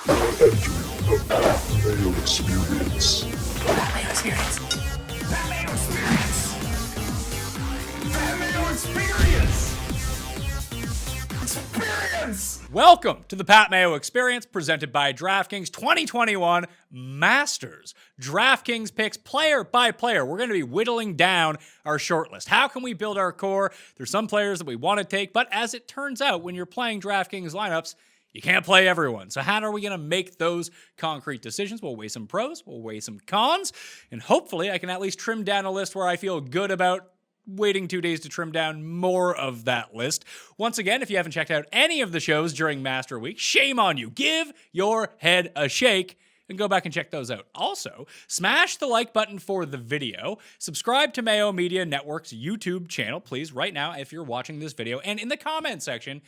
The Pat Mayo Experience. Pat Mayo Experience. Pat Mayo Experience. Pat Mayo Experience. Experience. Welcome to the Pat Mayo Experience, presented by DraftKings 2021 Masters DraftKings Picks player by player. We're going to be whittling down our shortlist. How can we build our core? There's some players that we want to take, but as it turns out, when you're playing DraftKings lineups, you can't play everyone. So how are we going to make those concrete decisions? We'll weigh some pros, we'll weigh some cons, and hopefully I can at least trim down a list where I feel good about waiting 2 days to trim down more of that list. Once again, if you haven't checked out any of the shows during Master Week, shame on you. Give your head a shake and go back and check those out. Also, smash the like button for the video. Subscribe to Mayo Media Network's YouTube channel, please, right now if you're watching this video. And in the comment section,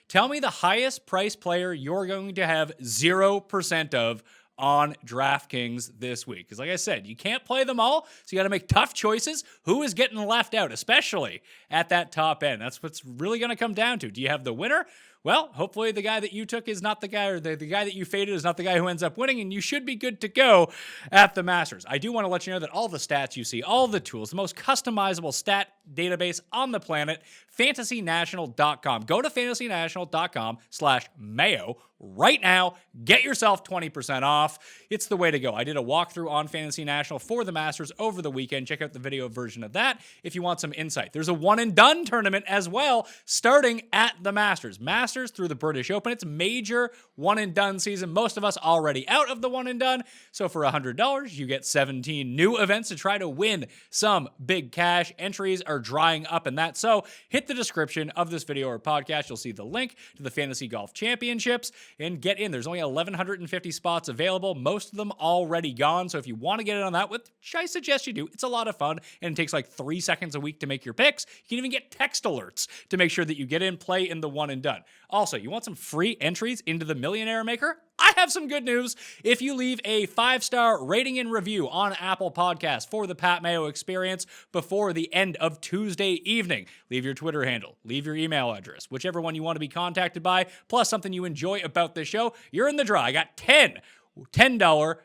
tell me the highest price player you're going to have 0% of on DraftKings this week. Because like I said, you can't play them all, so you got to make tough choices. Who is getting left out, especially at that top end? That's what's really going to come down to. Do you have the winner? Well, hopefully the guy that you took is not the guy, or the guy that you faded is not the guy who ends up winning, and you should be good to go at the Masters. I do want to let you know that all the stats you see, all the tools, the most customizable stat database on the planet, fantasynational.com. Go to fantasynational.com/Mayo right now. Get yourself 20% off. It's the way to go. I did a walkthrough on Fantasy National for the Masters over the weekend. Check out the video version of that if you want some insight. There's a one and done tournament as well, starting at the Masters. Masters through the British Open. It's a major one and done season. Most of us already out of the one and done. So for $100, you get 17 new events to try to win some big cash. Entries are drying up in that. So hit the description of this video or podcast. You'll see the link to the Fantasy Golf Championships and get in. There's only 1,150 spots available. Most of them already gone. So if you want to get in on that, which I suggest you do, it's a lot of fun and it takes like 3 seconds a week to make your picks. You can even get text alerts to make sure that you get in, play in the one and done. Also, you want some free entries into the Millionaire Maker? I have some good news. If you leave a 5-star rating and review on Apple Podcasts for the Pat Mayo Experience before the end of Tuesday evening, leave your Twitter handle, leave your email address, whichever one you want to be contacted by, plus something you enjoy about this show, you're in the draw. I got $10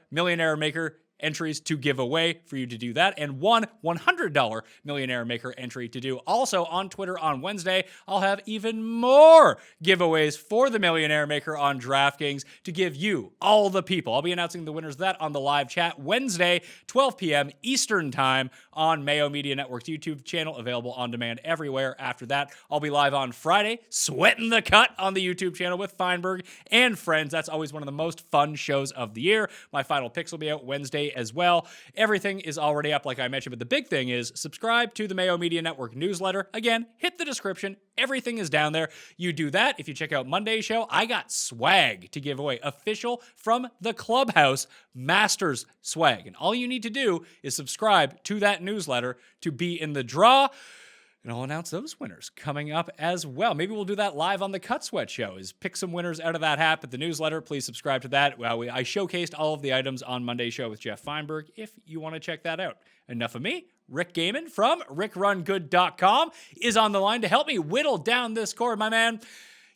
Millionaire Maker entries to give away for you to do that, and one $100 Millionaire Maker entry to do. Also on Twitter on Wednesday, I'll have even more giveaways for the Millionaire Maker on DraftKings to give you, all the people. I'll be announcing the winners of that on the live chat Wednesday, 12 p.m. Eastern Time on Mayo Media Network's YouTube channel, available on demand everywhere. After that, I'll be live on Friday, sweating the cut on the YouTube channel with Feinberg and friends. That's always one of the most fun shows of the year. My final picks will be out Wednesday as well. Everything is already up, like I mentioned, but the big thing is subscribe to the Mayo Media Network newsletter. Again, hit the description. Everything is down there. You do that. If you check out Monday's show, I got swag to give away, official from the Clubhouse Masters swag. And all you need to do is subscribe to that newsletter to be in the draw. And I'll announce those winners coming up as well. Maybe we'll do that live on the Cut Sweat show, is pick some winners out of that hat. But the newsletter, please subscribe to that. I showcased all of the items on Monday's show with Jeff Feinberg if you want to check that out. Enough of me. Rick Gaiman from rickrungood.com is on the line to help me whittle down this core. My man,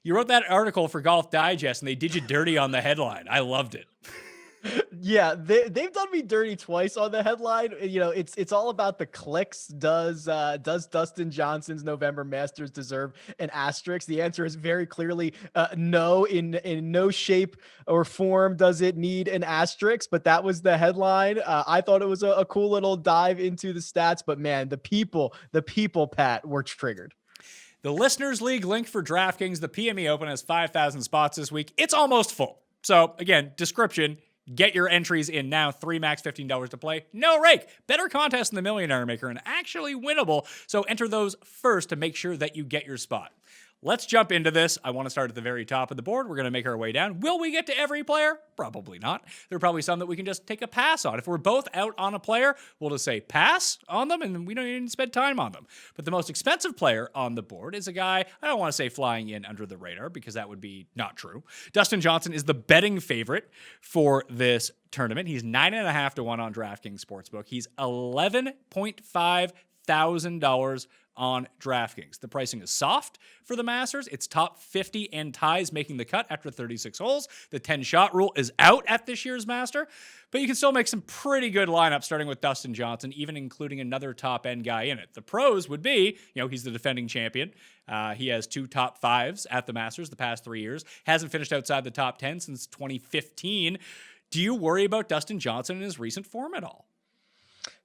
you wrote that article for Golf Digest and they did you dirty on the headline. I loved it. Yeah, they've done me dirty twice on the headline. You know, it's all about the clicks. Does Dustin Johnson's November Masters deserve an asterisk? The answer is very clearly no. In no shape or form does it need an asterisk. But that was the headline. I thought it was a cool little dive into the stats. But man, the people, Pat, were triggered. The Listeners League link for DraftKings, the PME Open, has 5,000 spots this week. It's almost full. So again, description. Get your entries in now. 3 max, $15 to play. No rake. Better contest than the Millionaire Maker and actually winnable. So enter those first to make sure that you get your spot. Let's jump into this. I want to start at the very top of the board. We're going to make our way down. Will we get to every player? Probably not. There are probably some that we can just take a pass on. If we're both out on a player, we'll just say pass on them, and we don't even spend time on them. But the most expensive player on the board is a guy, I don't want to say flying in under the radar, because that would be not true. Dustin Johnson is the betting favorite for this tournament. He's 9.5 to 1 on DraftKings Sportsbook. He's $11.5 thousand on DraftKings. The pricing is soft for the Masters. It's top 50 and ties making the cut after 36 holes. The 10-shot rule is out at this year's Master, but you can still make some pretty good lineups starting with Dustin Johnson, even including another top-end guy in it. The pros would be, he's the defending champion. He has 2 top 5s at the Masters the past 3 years. Hasn't finished outside the top 10 since 2015. Do you worry about Dustin Johnson in his recent form at all?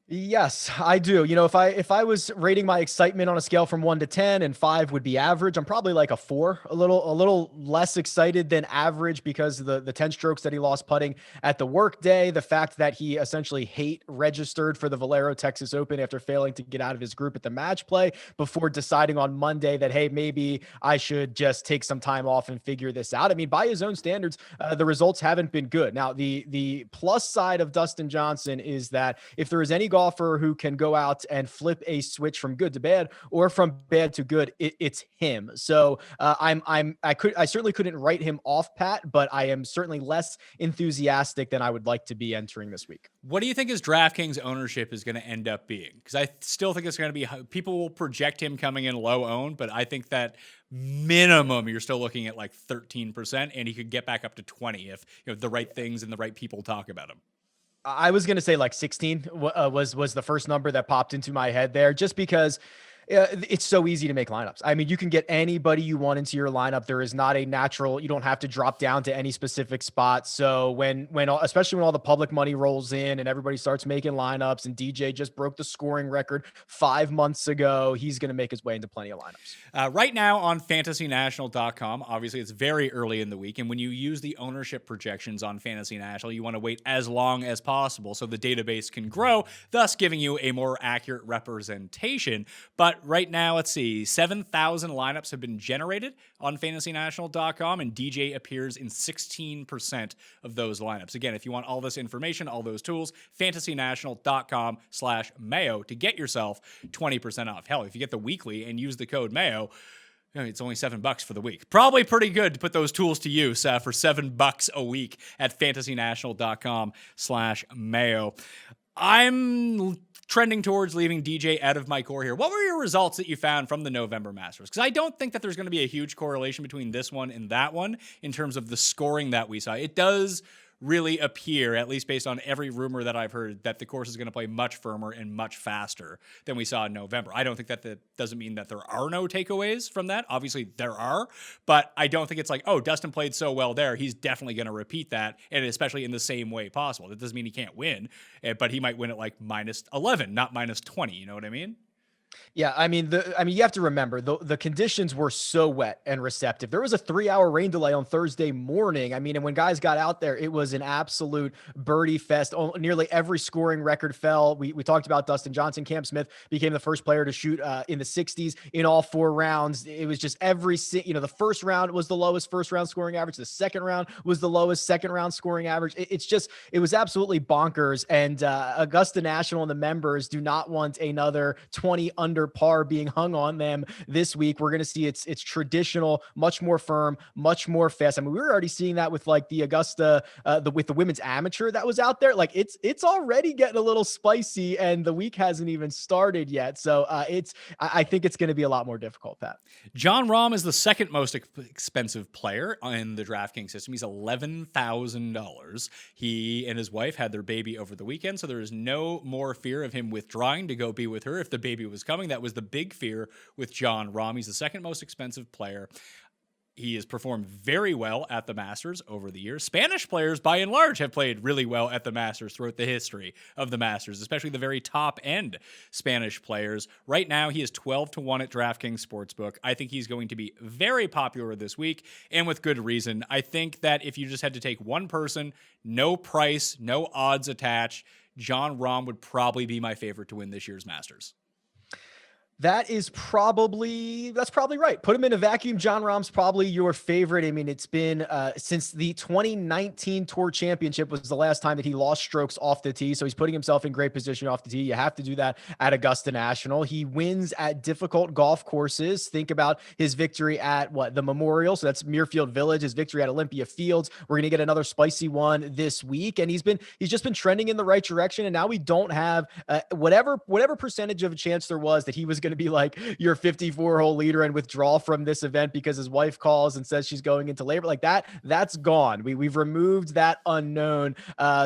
Yes, I do. If I was rating my excitement on a scale from 1 to 10 and 5 would be average, I'm probably like a 4, a little less excited than average because of the 10 strokes that he lost putting at the work day, the fact that he essentially hate registered for the Valero Texas Open after failing to get out of his group at the match play before deciding on Monday that, hey, maybe I should just take some time off and figure this out. I mean, by his own standards, the results haven't been good. Now, the plus side of Dustin Johnson is that if there is any golfer who can go out and flip a switch from good to bad or from bad to good, it's him. So I certainly couldn't write him off, Pat, but I am certainly less enthusiastic than I would like to be entering this week. What do you think his DraftKings ownership is going to end up being? Because I still think it's going to be, people will project him coming in low owned, but I think that minimum you're still looking at like 13%, and he could get back up to 20 if the right things and the right people talk about him. I was going to say like 16 was the first number that popped into my head there, just because it's so easy to make lineups. I mean, you can get anybody you want into your lineup. There is not a natural, you don't have to drop down to any specific spot. So especially when all the public money rolls in and everybody starts making lineups, and DJ just broke the scoring record 5 months ago, he's going to make his way into plenty of lineups. Right now on fantasynational.com, obviously it's very early in the week. And when you use the ownership projections on Fantasy National, you want to wait as long as possible so the database can grow, thus giving you a more accurate representation. But right now, let's see, 7,000 lineups have been generated on fantasynational.com, and DJ appears in 16% of those lineups. Again, if you want all this information, all those tools, fantasynational.com/Mayo to get yourself 20% off. Hell, if you get the weekly and use the code Mayo, it's only $7 for the week. Probably pretty good to put those tools to use for $7 a week at fantasynational.com/Mayo. I'm trending towards leaving DJ out of my core here. What were your results that you found from the November Masters? Because I don't think that there's going to be a huge correlation between this one and that one in terms of the scoring that we saw. It does really appear, at least based on every rumor that I've heard, that the course is going to play much firmer and much faster than we saw in November. I don't think that doesn't mean that there are no takeaways from that. Obviously, there are, but I don't think it's like, oh, Dustin played so well there, he's definitely going to repeat that, and especially in the same way possible. That doesn't mean he can't win, but he might win at like -11, not -20. You know what I mean? Yeah, I mean, you have to remember the conditions were so wet and receptive. There was a 3-hour rain delay on Thursday morning. I mean, and when guys got out there, it was an absolute birdie fest. Nearly every scoring record fell. We talked about Dustin Johnson. Cam Smith became the first player to shoot in the 60s in all 4 rounds. It was just the first round was the lowest first round scoring average. The second round was the lowest second round scoring average. It was absolutely bonkers. And Augusta National and the members do not want another 20 under par being hung on them this week. We're going to see it's traditional, much more firm, much more fast. I mean, we were already seeing that with like the Augusta, with the women's amateur that was out there. Like it's already getting a little spicy, and the week hasn't even started yet. So I think it's going to be a lot more difficult, Pat. Jon Rahm is the second most expensive player in the DraftKings system. He's $11,000. He and his wife had their baby over the weekend, so there is no more fear of him withdrawing to go be with her if the baby was coming. That was the big fear with Jon Rahm. He's the second most expensive player. He has performed very well at the Masters over the years. Spanish players, by and large, have played really well at the Masters throughout the history of the Masters, especially the very top-end Spanish players. Right now, he is 12-1 at DraftKings Sportsbook. I think he's going to be very popular this week, and with good reason. I think that if you just had to take one person, no price, no odds attached, Jon Rahm would probably be my favorite to win this year's Masters. That's probably right. Put him in a vacuum. Jon Rahm's probably your favorite. I mean, it's been since the 2019 Tour Championship was the last time that he lost strokes off the tee. So he's putting himself in great position off the tee. You have to do that at Augusta National. He wins at difficult golf courses. Think about his victory at the Memorial. So that's Muirfield Village. His victory at Olympia Fields. We're going to get another spicy one this week. And he's just been trending in the right direction. And now we don't have whatever percentage of a chance there was that he was going to be like your 54-hole leader and withdraw from this event because his wife calls and says she's going into labor. Like that's gone. We've removed that unknown.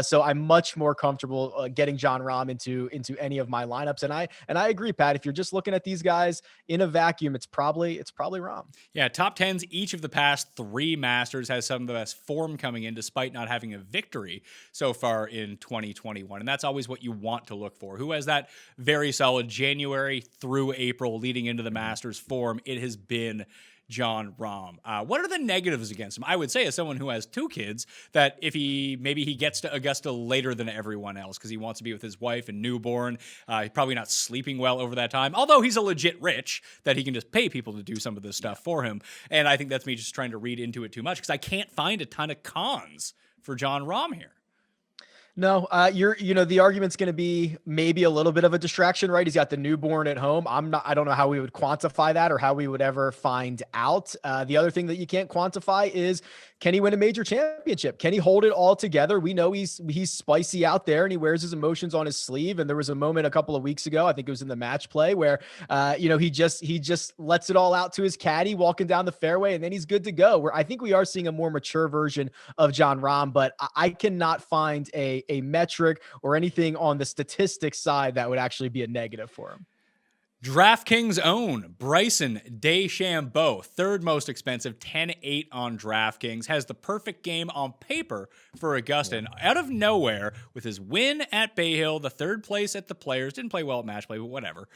So I'm much more comfortable getting Jon Rahm into any of my lineups. And I agree, Pat. If you're just looking at these guys in a vacuum, it's probably Rahm. Yeah, top 10s each of the past 3 Masters has some of the best form coming in despite not having a victory so far in 2021. And that's always what you want to look for. Who has that very solid January through April leading into the Masters form? It has been Jon Rahm. What are the negatives against him? I would say, as someone who has 2 kids, that if maybe he gets to Augusta later than everyone else because he wants to be with his wife and newborn. He's probably not sleeping well over that time, although he's a legit rich that he can just pay people to do some of this stuff for him. And I think that's me just trying to read into it too much because I can't find a ton of cons for Jon Rahm here. No, the argument's going to be maybe a little bit of a distraction, right? He's got the newborn at home. I don't know how we would quantify that or how we would ever find out. The other thing that you can't quantify is, can he win a major championship? Can he hold it all together? We know he's spicy out there and he wears his emotions on his sleeve. And there was a moment a couple of weeks ago, I think it was in the match play where, he just lets it all out to his caddy walking down the fairway and then he's good to go. Where I think we are seeing a more mature version of Jon Rahm, but I cannot find a metric or anything on the statistics side that would actually be a negative for him. DraftKings own Bryson DeChambeau, 3rd most expensive, 10-8 on DraftKings, has the perfect game on paper for Augusta. And out of nowhere, with his win at Bay Hill, the 3rd place at the Players, didn't play well at match play, but whatever.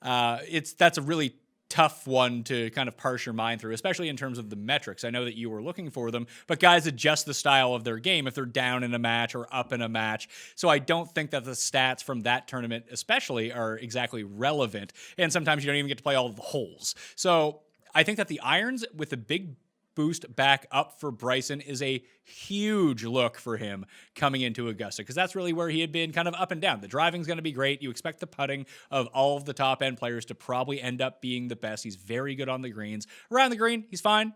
That's a really tough one to kind of parse your mind through, especially in terms of the metrics. I know that you were looking for them, but guys adjust the style of their game if they're down in a match or up in a match. So I don't think that the stats from that tournament especially are exactly relevant. And sometimes you don't even get to play all of the holes. So I think that the irons with a big boost back up for Bryson is a huge look for him coming into Augusta because that's really where he had been kind of up and down. The driving's going to be great. You expect the putting of all of the top end players to probably end up being the best. He's very good on the greens. Around the green, he's fine.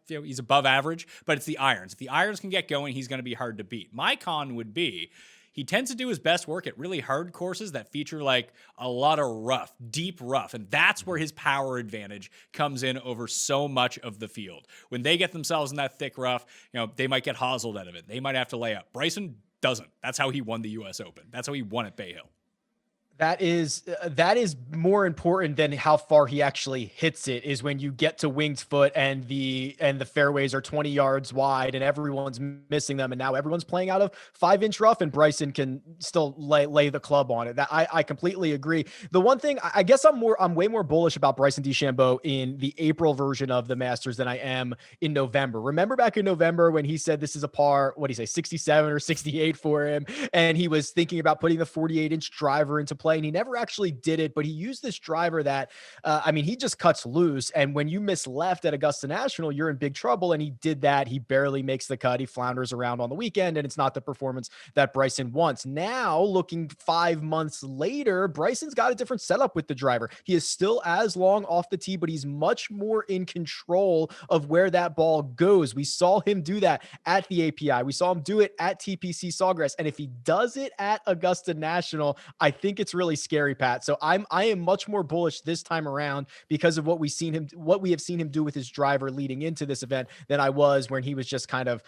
He's above average, but it's the irons. If the irons can get going, he's going to be hard to beat. My con would be he tends to do his best work at really hard courses that feature like a lot of rough, deep rough. And that's where his power advantage comes in over so much of the field. When they get themselves in that thick rough, they might get hoselled out of it. They might have to lay up. Bryson doesn't. That's how he won the U.S. Open. That's how he won at Bay Hill. That is more important than how far he actually hits it, is when you get to winged foot and the fairways are 20 yards wide and everyone's missing them. And now everyone's playing out of 5-inch rough and Bryson can still lay the club on it. That I completely agree. The one thing I guess I'm way more bullish about Bryson DeChambeau in the April version of the Masters than I am in November. Remember back in November when he said this is a par, what do you say, 67 or 68 for him. And he was thinking about putting the 48-inch driver into play. And he never actually did it, but he used this driver that, he just cuts loose. And when you miss left at Augusta National, you're in big trouble. And he did that. He barely makes the cut. He flounders around on the weekend, and it's not the performance that Bryson wants. Now, looking 5 months later, Bryson's got a different setup with the driver. He is still as long off the tee, but he's much more in control of where that ball goes. We saw him do that at the API. We saw him do it at TPC Sawgrass. And if he does it at Augusta National, I think it's really scary, Pat. So I am much more bullish this time around because of what we have seen him do with his driver leading into this event than I was when he was just kind of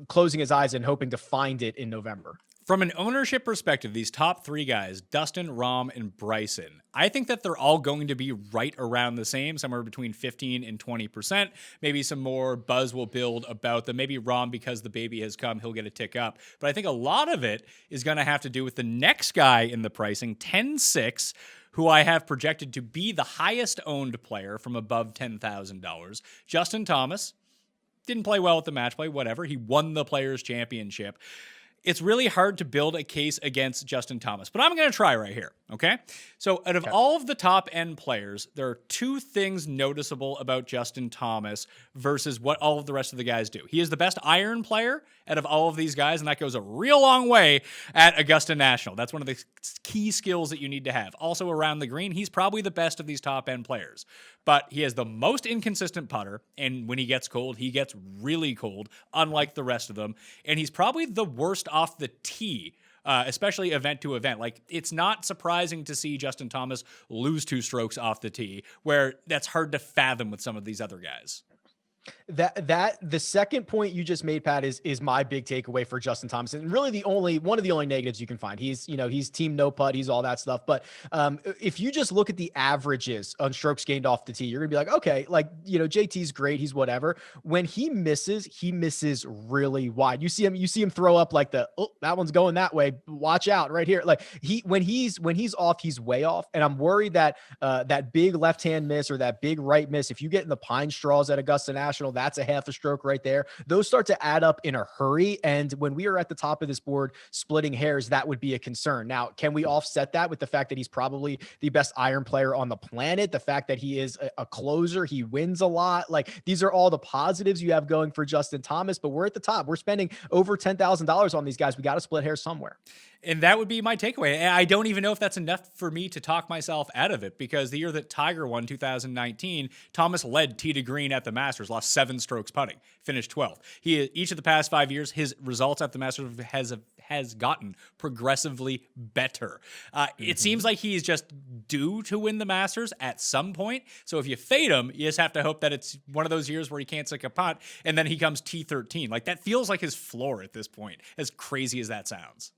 closing his eyes and hoping to find it in November. From an ownership perspective, these top 3 guys, Dustin, Rahm, and Bryson, I think that they're all going to be right around the same, somewhere between 15 and 20%. Maybe some more buzz will build about them. Maybe Rahm, because the baby has come, he'll get a tick up. But I think a lot of it is going to have to do with the next guy in the pricing, 10-6, who I have projected to be the highest owned player from above $10,000. Justin Thomas didn't play well at the match play, whatever. He won the Players' Championship. It's really hard to build a case against Justin Thomas, but I'm going to try right here, okay? So out of all of the top-end players, there are 2 things noticeable about Justin Thomas versus what all of the rest of the guys do. He is the best iron player out of all of these guys, and that goes a real long way at Augusta National. That's one of the key skills that you need to have. Also around the green, he's probably the best of these top-end players, but he has the most inconsistent putter, and when he gets cold, he gets really cold, unlike the rest of them, and he's probably the worst off the tee especially event to event. Like, it's not surprising to see Justin Thomas lose 2 strokes off the tee, where that's hard to fathom with some of these other guys. That the second point you just made, Pat, is my big takeaway for Justin Thomas, and really one of the only negatives you can find. He's team no putt, he's all that stuff. But if you just look at the averages on strokes gained off the tee, you're gonna be like, okay, like, JT's great, he's whatever. When he misses really wide. You see him throw up like that one's going that way. Watch out right here. Like when he's off, he's way off, and I'm worried that that big left hand miss or that big right miss, if you get in the pine straws at Augusta National, that's a half a stroke right there. Those start to add up in a hurry. And when we are at the top of this board splitting hairs, that would be a concern. Now, can we offset that with the fact that he's probably the best iron player on the planet? The fact that he is a closer, he wins a lot. Like, these are all the positives you have going for Justin Thomas, but we're at the top. We're spending over $10,000 on these guys. We got to split hairs somewhere. And that would be my takeaway. And I don't even know if that's enough for me to talk myself out of it, because the year that Tiger won, 2019, Thomas led tee to green at the Masters, lost 7 strokes putting, finished 12th. Each of the past 5 years, his results at the Masters has gotten progressively better. It seems like he's just due to win the Masters at some point. So if you fade him, you just have to hope that it's one of those years where he can't stick a putt and then he comes T13. Like, that feels like his floor at this point, as crazy as that sounds.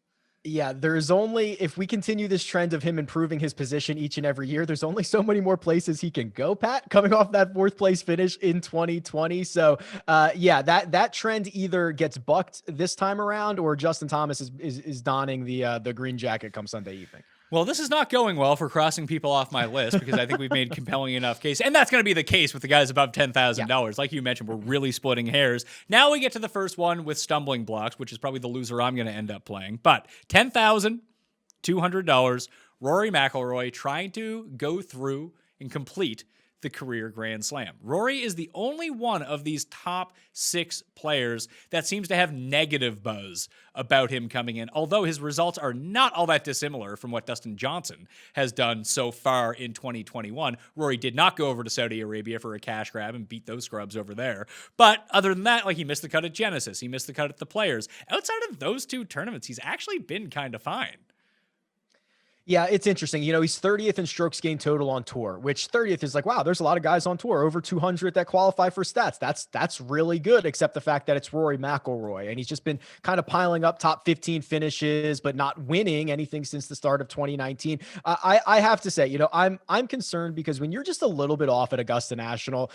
Yeah, if we continue this trend of him improving his position each and every year, there's only so many more places he can go, Pat, coming off that 4th place finish in 2020. So that trend either gets bucked this time around, or Justin Thomas is donning the green jacket come Sunday evening. Well, this is not going well for crossing people off my list, because I think we've made compelling enough case. And that's going to be the case with the guys above $10,000. Yeah. Like you mentioned, we're really splitting hairs. Now we get to the first one with stumbling blocks, which is probably the loser I'm going to end up playing. But $10,200, Rory McIlroy trying to go through and complete the career Grand Slam. Rory is the only one of these top 6 players that seems to have negative buzz about him coming in, although his results are not all that dissimilar from what Dustin Johnson has done so far in 2021. Rory did not go over to Saudi Arabia for a cash grab and beat those scrubs over there. But other than that, like, he missed the cut at Genesis, he missed the cut at the Players. Outside of those 2 tournaments, he's actually been kind of fine. Yeah, it's interesting. He's 30th in strokes gained total on tour, which 30th is like, wow, there's a lot of guys on tour over 200 that qualify for stats. That's really good, except the fact that it's Rory McIlroy, and he's just been kind of piling up top 15 finishes, but not winning anything since the start of 2019. I have to say, I'm concerned, because when you're just a little bit off at Augusta National,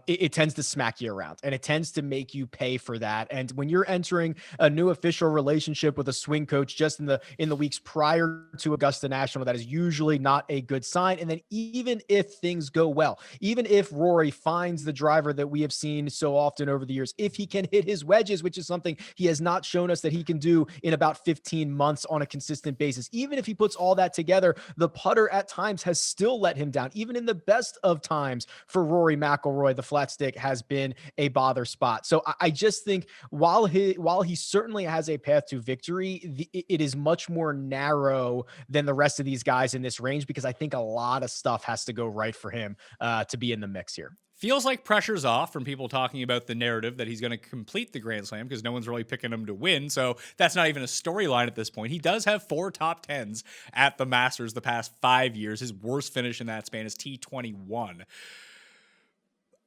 it tends to smack you around, and it tends to make you pay for that. And when you're entering a new official relationship with a swing coach just in the weeks prior to Augusta National, that is usually not a good sign. And then even if things go well, even if Rory finds the driver that we have seen so often over the years, if he can hit his wedges, which is something he has not shown us that he can do in about 15 months on a consistent basis, even if he puts all that together, the putter at times has still let him down. Even in the best of times for Rory McIlroy, the flat stick has been a bother spot. So I just think while he certainly has a path to victory, it is much more narrow than the rest of these guys in this range, because I think a lot of stuff has to go right for him to be in the mix here. Feels like pressure's off from people talking about the narrative that he's going to complete the Grand Slam, because no one's really picking him to win. So that's not even a storyline at this point. He does have 4 top 10s at the Masters the past 5 years. His worst finish in that span is T21.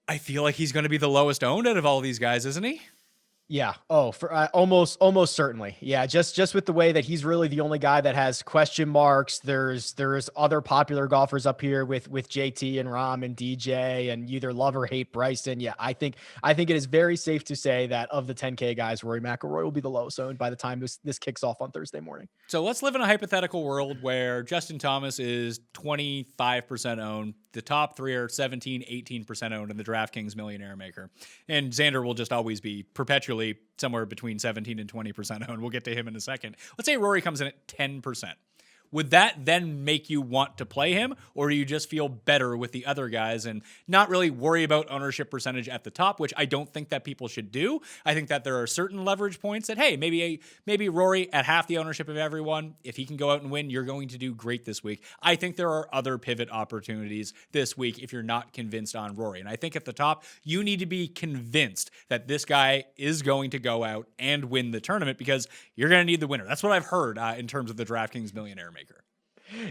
I feel like he's going to be the lowest owned out of all these guys, isn't he? Yeah. Oh, for almost certainly. Yeah. Just with the way that he's really the only guy that has question marks. There's other popular golfers up here with JT and Rahm and DJ, and you either love or hate Bryson. Yeah. I think it is very safe to say that of the 10K guys, Rory McIlroy will be the lowest owned by the time this kicks off on Thursday morning. So let's live in a hypothetical world where Justin Thomas is 25% owned. The top 3 are 17, 18% owned in the DraftKings Millionaire Maker. And Xander will just always be perpetually somewhere between 17 and 20% owned. We'll get to him in a second. Let's say Rory comes in at 10%. would that then make you want to play him, or do you just feel better with the other guys and not really worry about ownership percentage at the top, which I don't think that people should do. I think that there are certain leverage points that, hey, maybe Rory at half the ownership of everyone, if he can go out and win, you're going to do great this week. I think there are other pivot opportunities this week if you're not convinced on Rory. And I think at the top, you need to be convinced that this guy is going to go out and win the tournament because you're going to need the winner. That's what I've heard in terms of the DraftKings Millionaire Maker.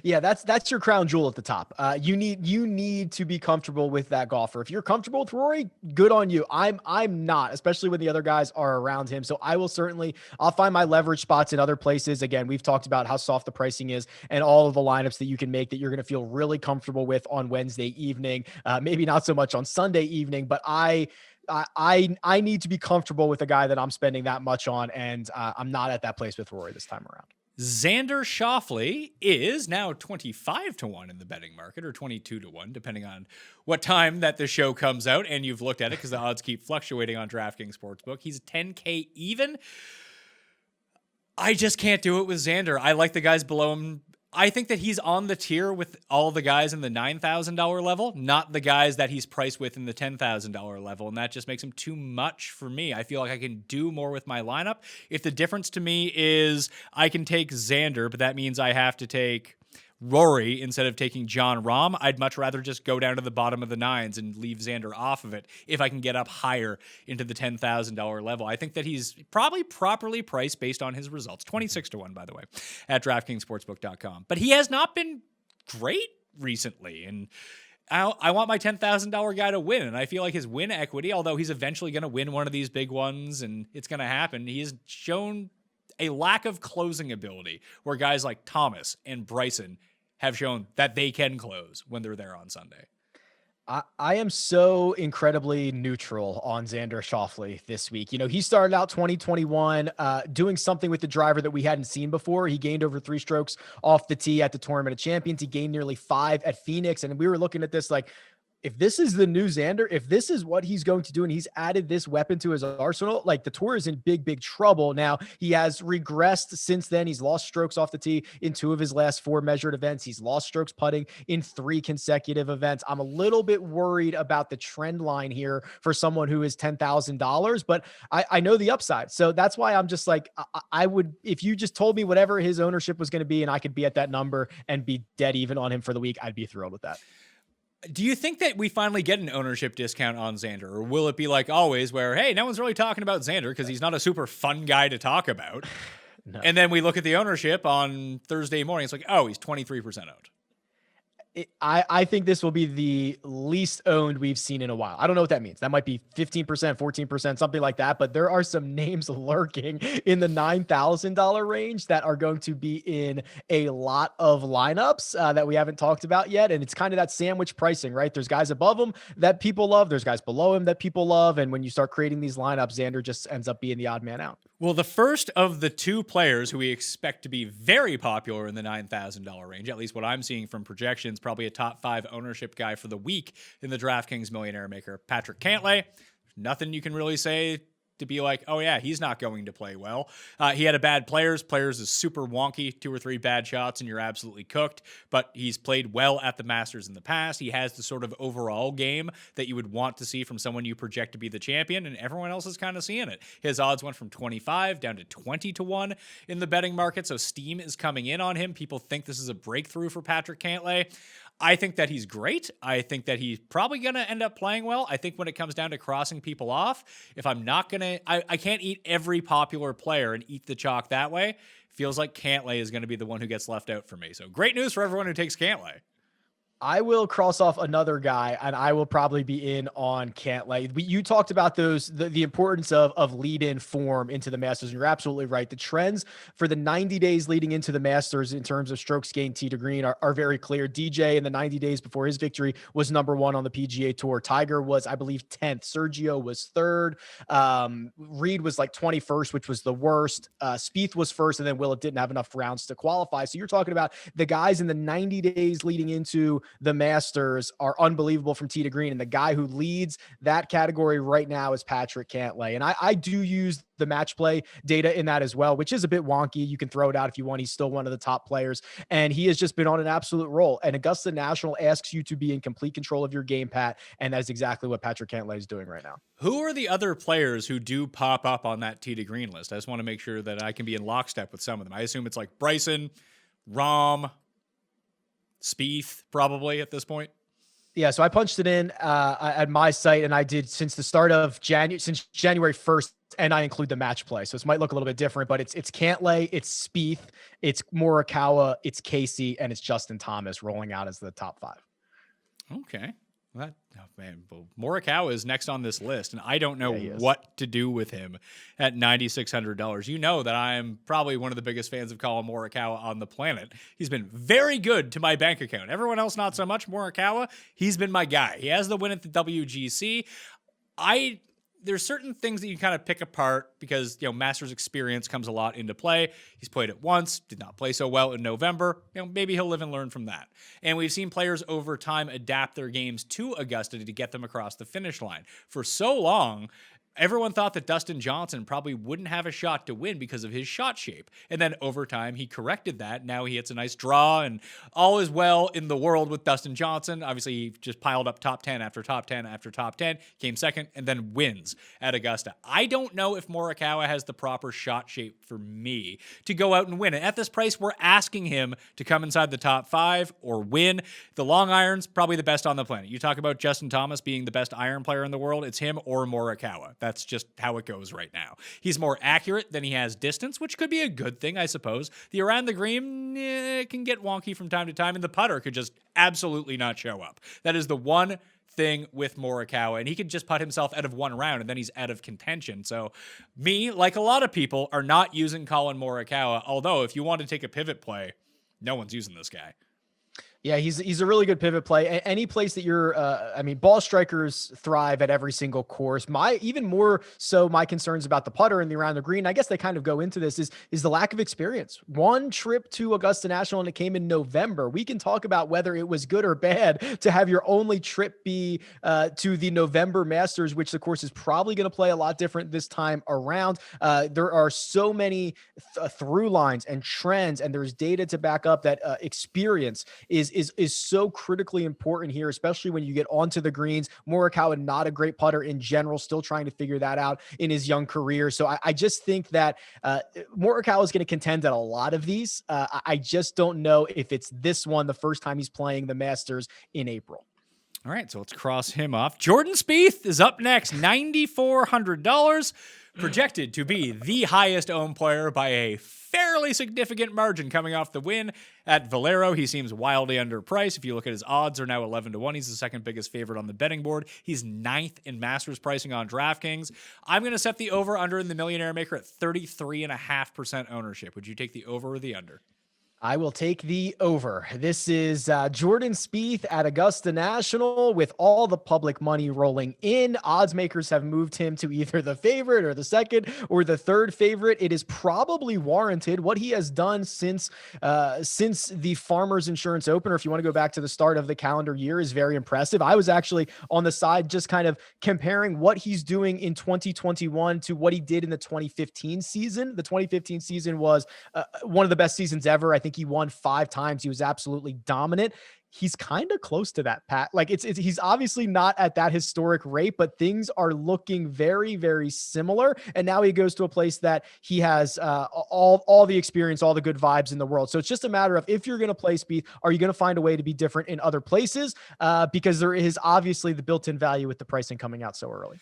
Yeah, that's your crown jewel at the top. You need to be comfortable with that golfer. If you're comfortable with Rory, good on you. I'm not, especially when the other guys are around him. So I'll find my leverage spots in other places. Again, we've talked about how soft the pricing is and all of the lineups that you can make that you're going to feel really comfortable with on Wednesday evening. Maybe not so much on Sunday evening, but I need to be comfortable with a guy that I'm spending that much on, and I'm not at that place with Rory this time around. Xander Schauffele is now 25-1 in the betting market, or 22-1, depending on what time that the show comes out and you've looked at it, because the odds keep fluctuating on DraftKings Sportsbook. He's 10K even. I just can't do it with Xander. I like the guys below him. I think that he's on the tier with all the guys in the $9,000 level, not the guys that he's priced with in the $10,000 level. And that just makes him too much for me. I feel like I can do more with my lineup. If the difference to me is I can take Xander, but that means I have to take Rory instead of taking Jon Rahm, I'd much rather just go down to the bottom of the nines and leave Xander off of it if I can get up higher into the $10,000 level. I think that he's probably properly priced based on his results. 26-1, by the way, at DraftKingsSportsbook.com. But he has not been great recently, and I want my $10,000 guy to win, and I feel like his win equity, although he's eventually going to win one of these big ones, and it's going to happen, he has shown a lack of closing ability where guys like Thomas and Bryson have shown that they can close when they're there on Sunday. I am so incredibly neutral on Xander Schauffele this week. You know, he started out 2021 doing something with the driver that we hadn't seen before. He gained over 3 strokes off the tee at the Tournament of Champions. He gained nearly 5 at Phoenix. And we were looking at this like, if this is the new Xander, if this is what he's going to do and he's added this weapon to his arsenal, like the tour is in big, big trouble. Now he has regressed since then. He's lost strokes off the tee in 2 of his last 4 measured events. He's lost strokes putting in 3 consecutive events. I'm a little bit worried about the trend line here for someone who is $10,000, but I know the upside. So that's why I'm just like, I would, if you just told me whatever his ownership was going to be and I could be at that number and be dead even on him for the week, I'd be thrilled with that. Do you think that we finally get an ownership discount on Xander, or will it be like always where, hey, no one's really talking about Xander because he's not a super fun guy to talk about? No. And then we look at the ownership on Thursday morning. It's like, oh, he's 23% owned. I think this will be the least owned we've seen in a while. I don't know what that means. That might be 15%, 14%, something like that. But there are some names lurking in the $9,000 range that are going to be in a lot of lineups that we haven't talked about yet. And it's kind of that sandwich pricing, right? There's guys above him that people love. There's guys below him that people love. And when you start creating these lineups, Xander just ends up being the odd man out. Well, the first of the 2 players who we expect to be very popular in the $9,000 range, at least what I'm seeing from projections, probably a top 5 ownership guy for the week in the DraftKings Millionaire Maker, Patrick Cantlay. Nothing you can really say to be like, oh yeah, he's not going to play well. He had a bad Players. Players is super wonky, 2 or 3 bad shots and you're absolutely cooked, but he's played well at the Masters in the past. He has the sort of overall game that you would want to see from someone you project to be the champion, and everyone else is kind of seeing it. His odds went from 25 down to 20-1 in the betting market, so steam is coming in on him. People think this is a breakthrough for Patrick Cantlay. I think that he's great. I think that he's probably going to end up playing well. I think when it comes down to crossing people off, if I'm not going to, I can't eat every popular player and eat the chalk that way. Feels like Cantlay is going to be the one who gets left out for me. So great news for everyone who takes Cantlay. I will cross off another guy, and I will probably be in on Cantlay. You talked about the importance of lead-in form into the Masters, and you're absolutely right. The trends for the 90 days leading into the Masters in terms of strokes gained tee to green are very clear. DJ in the 90 days before his victory was #1 on the PGA Tour. Tiger was, I believe, 10th. Sergio was 3rd. Reed was like 21st, which was the worst. Spieth was 1st, and then Willett didn't have enough rounds to qualify. So you're talking about the guys in the 90 days leading into the Masters are unbelievable from tee to green. And the guy who leads that category right now is Patrick Cantlay. And I do use the match play data in that as well, which is a bit wonky. You can throw it out if you want. He's still one of the top players, and he has just been on an absolute roll. And Augusta National asks you to be in complete control of your game, Pat, and that's exactly what Patrick Cantlay is doing right now. Who are the other players who do pop up on that tee to green list? I just want to make sure that I can be in lockstep with some of them. I assume it's like Bryson, Rahm, Spieth, probably at this point. Yeah, so I punched it in at my site, and I did since the start of since January 1st, and I include the match play. So this might look a little bit different, but it's Cantlay, it's Spieth, it's Morikawa, it's Casey, and it's Justin Thomas rolling out as the top 5. Okay. Morikawa is next on this list, and I don't know what to do with him at $9,600. You know that I am probably one of the biggest fans of Collin Morikawa on the planet. He's been very good to my bank account. Everyone else, not so much. Morikawa, he's been my guy. He has the win at the WGC. There's certain things that you kind of pick apart because, Masters experience comes a lot into play. He's played it once, did not play so well in November. Maybe he'll live and learn from that. And we've seen players over time adapt their games to Augusta to get them across the finish line. For so long, everyone thought that Dustin Johnson probably wouldn't have a shot to win because of his shot shape. And then over time, he corrected that. Now he hits a nice draw, and all is well in the world with Dustin Johnson. Obviously, he just piled up top 10 after top 10 after top 10, came second, and then wins at Augusta. I don't know if Morikawa has the proper shot shape for me to go out and win. And at this price, we're asking him to come inside the top 5 or win. The long irons, probably the best on the planet. You talk about Justin Thomas being the best iron player in the world, it's him or Morikawa. That's just how it goes right now. He's more accurate than he has distance, which could be a good thing, I suppose. The around the green can get wonky from time to time, and the putter could just absolutely not show up. That is the one thing with Morikawa, and he could just putt himself out of one round, and then he's out of contention. So me, like a lot of people, are not using Collin Morikawa, although if you want to take a pivot play, no one's using this guy. Yeah, he's a really good pivot play. Any place that you're, ball strikers thrive at every single course. Even more so, my concerns about the putter and the around the green, I guess they kind of go into this, is the lack of experience. One trip to Augusta National, and it came in November. We can talk about whether it was good or bad to have your only trip be to the November Masters, which of course is probably going to play a lot different this time around. There are so many through lines and trends, and there's data to back up that experience is so critically important here, especially when you get onto the greens. Morikawa, not a great putter in general, still trying to figure that out in his young career. So I just think that Morikawa is going to contend at a lot of these. I just don't know if it's this one, the first time he's playing the Masters in April. All right, so let's cross him off. Jordan Spieth is up next, $9,400, projected to be the highest owned player by a fairly significant margin coming off the win at Valero. He seems wildly underpriced. If you look at his odds, are now 11-1. He's the second biggest favorite on the betting board. He's 9th in Masters pricing on DraftKings. I'm going to set the over-under in the Millionaire Maker at 33.5% ownership. Would you take the over or the under? I will take the over. This is Jordan Spieth at Augusta National with all the public money rolling in. Odds makers have moved him to either the favorite or the second or the third favorite. It is probably warranted. What he has done since the Farmers Insurance Opener, if you want to go back to the start of the calendar year, is very impressive. I was actually on the side just kind of comparing what he's doing in 2021 to what he did in the 2015 season. The 2015 season was one of the best seasons ever. I think he won 5 times. He was absolutely dominant. He's kind of close to that, Pat. Like he's obviously not at that historic rate, but things are looking very, very similar. And now he goes to a place that he has all the experience, all the good vibes in the world. So it's just a matter of, if you're going to play Spieth, are you going to find a way to be different in other places? Because there is obviously the built-in value with the pricing coming out so early.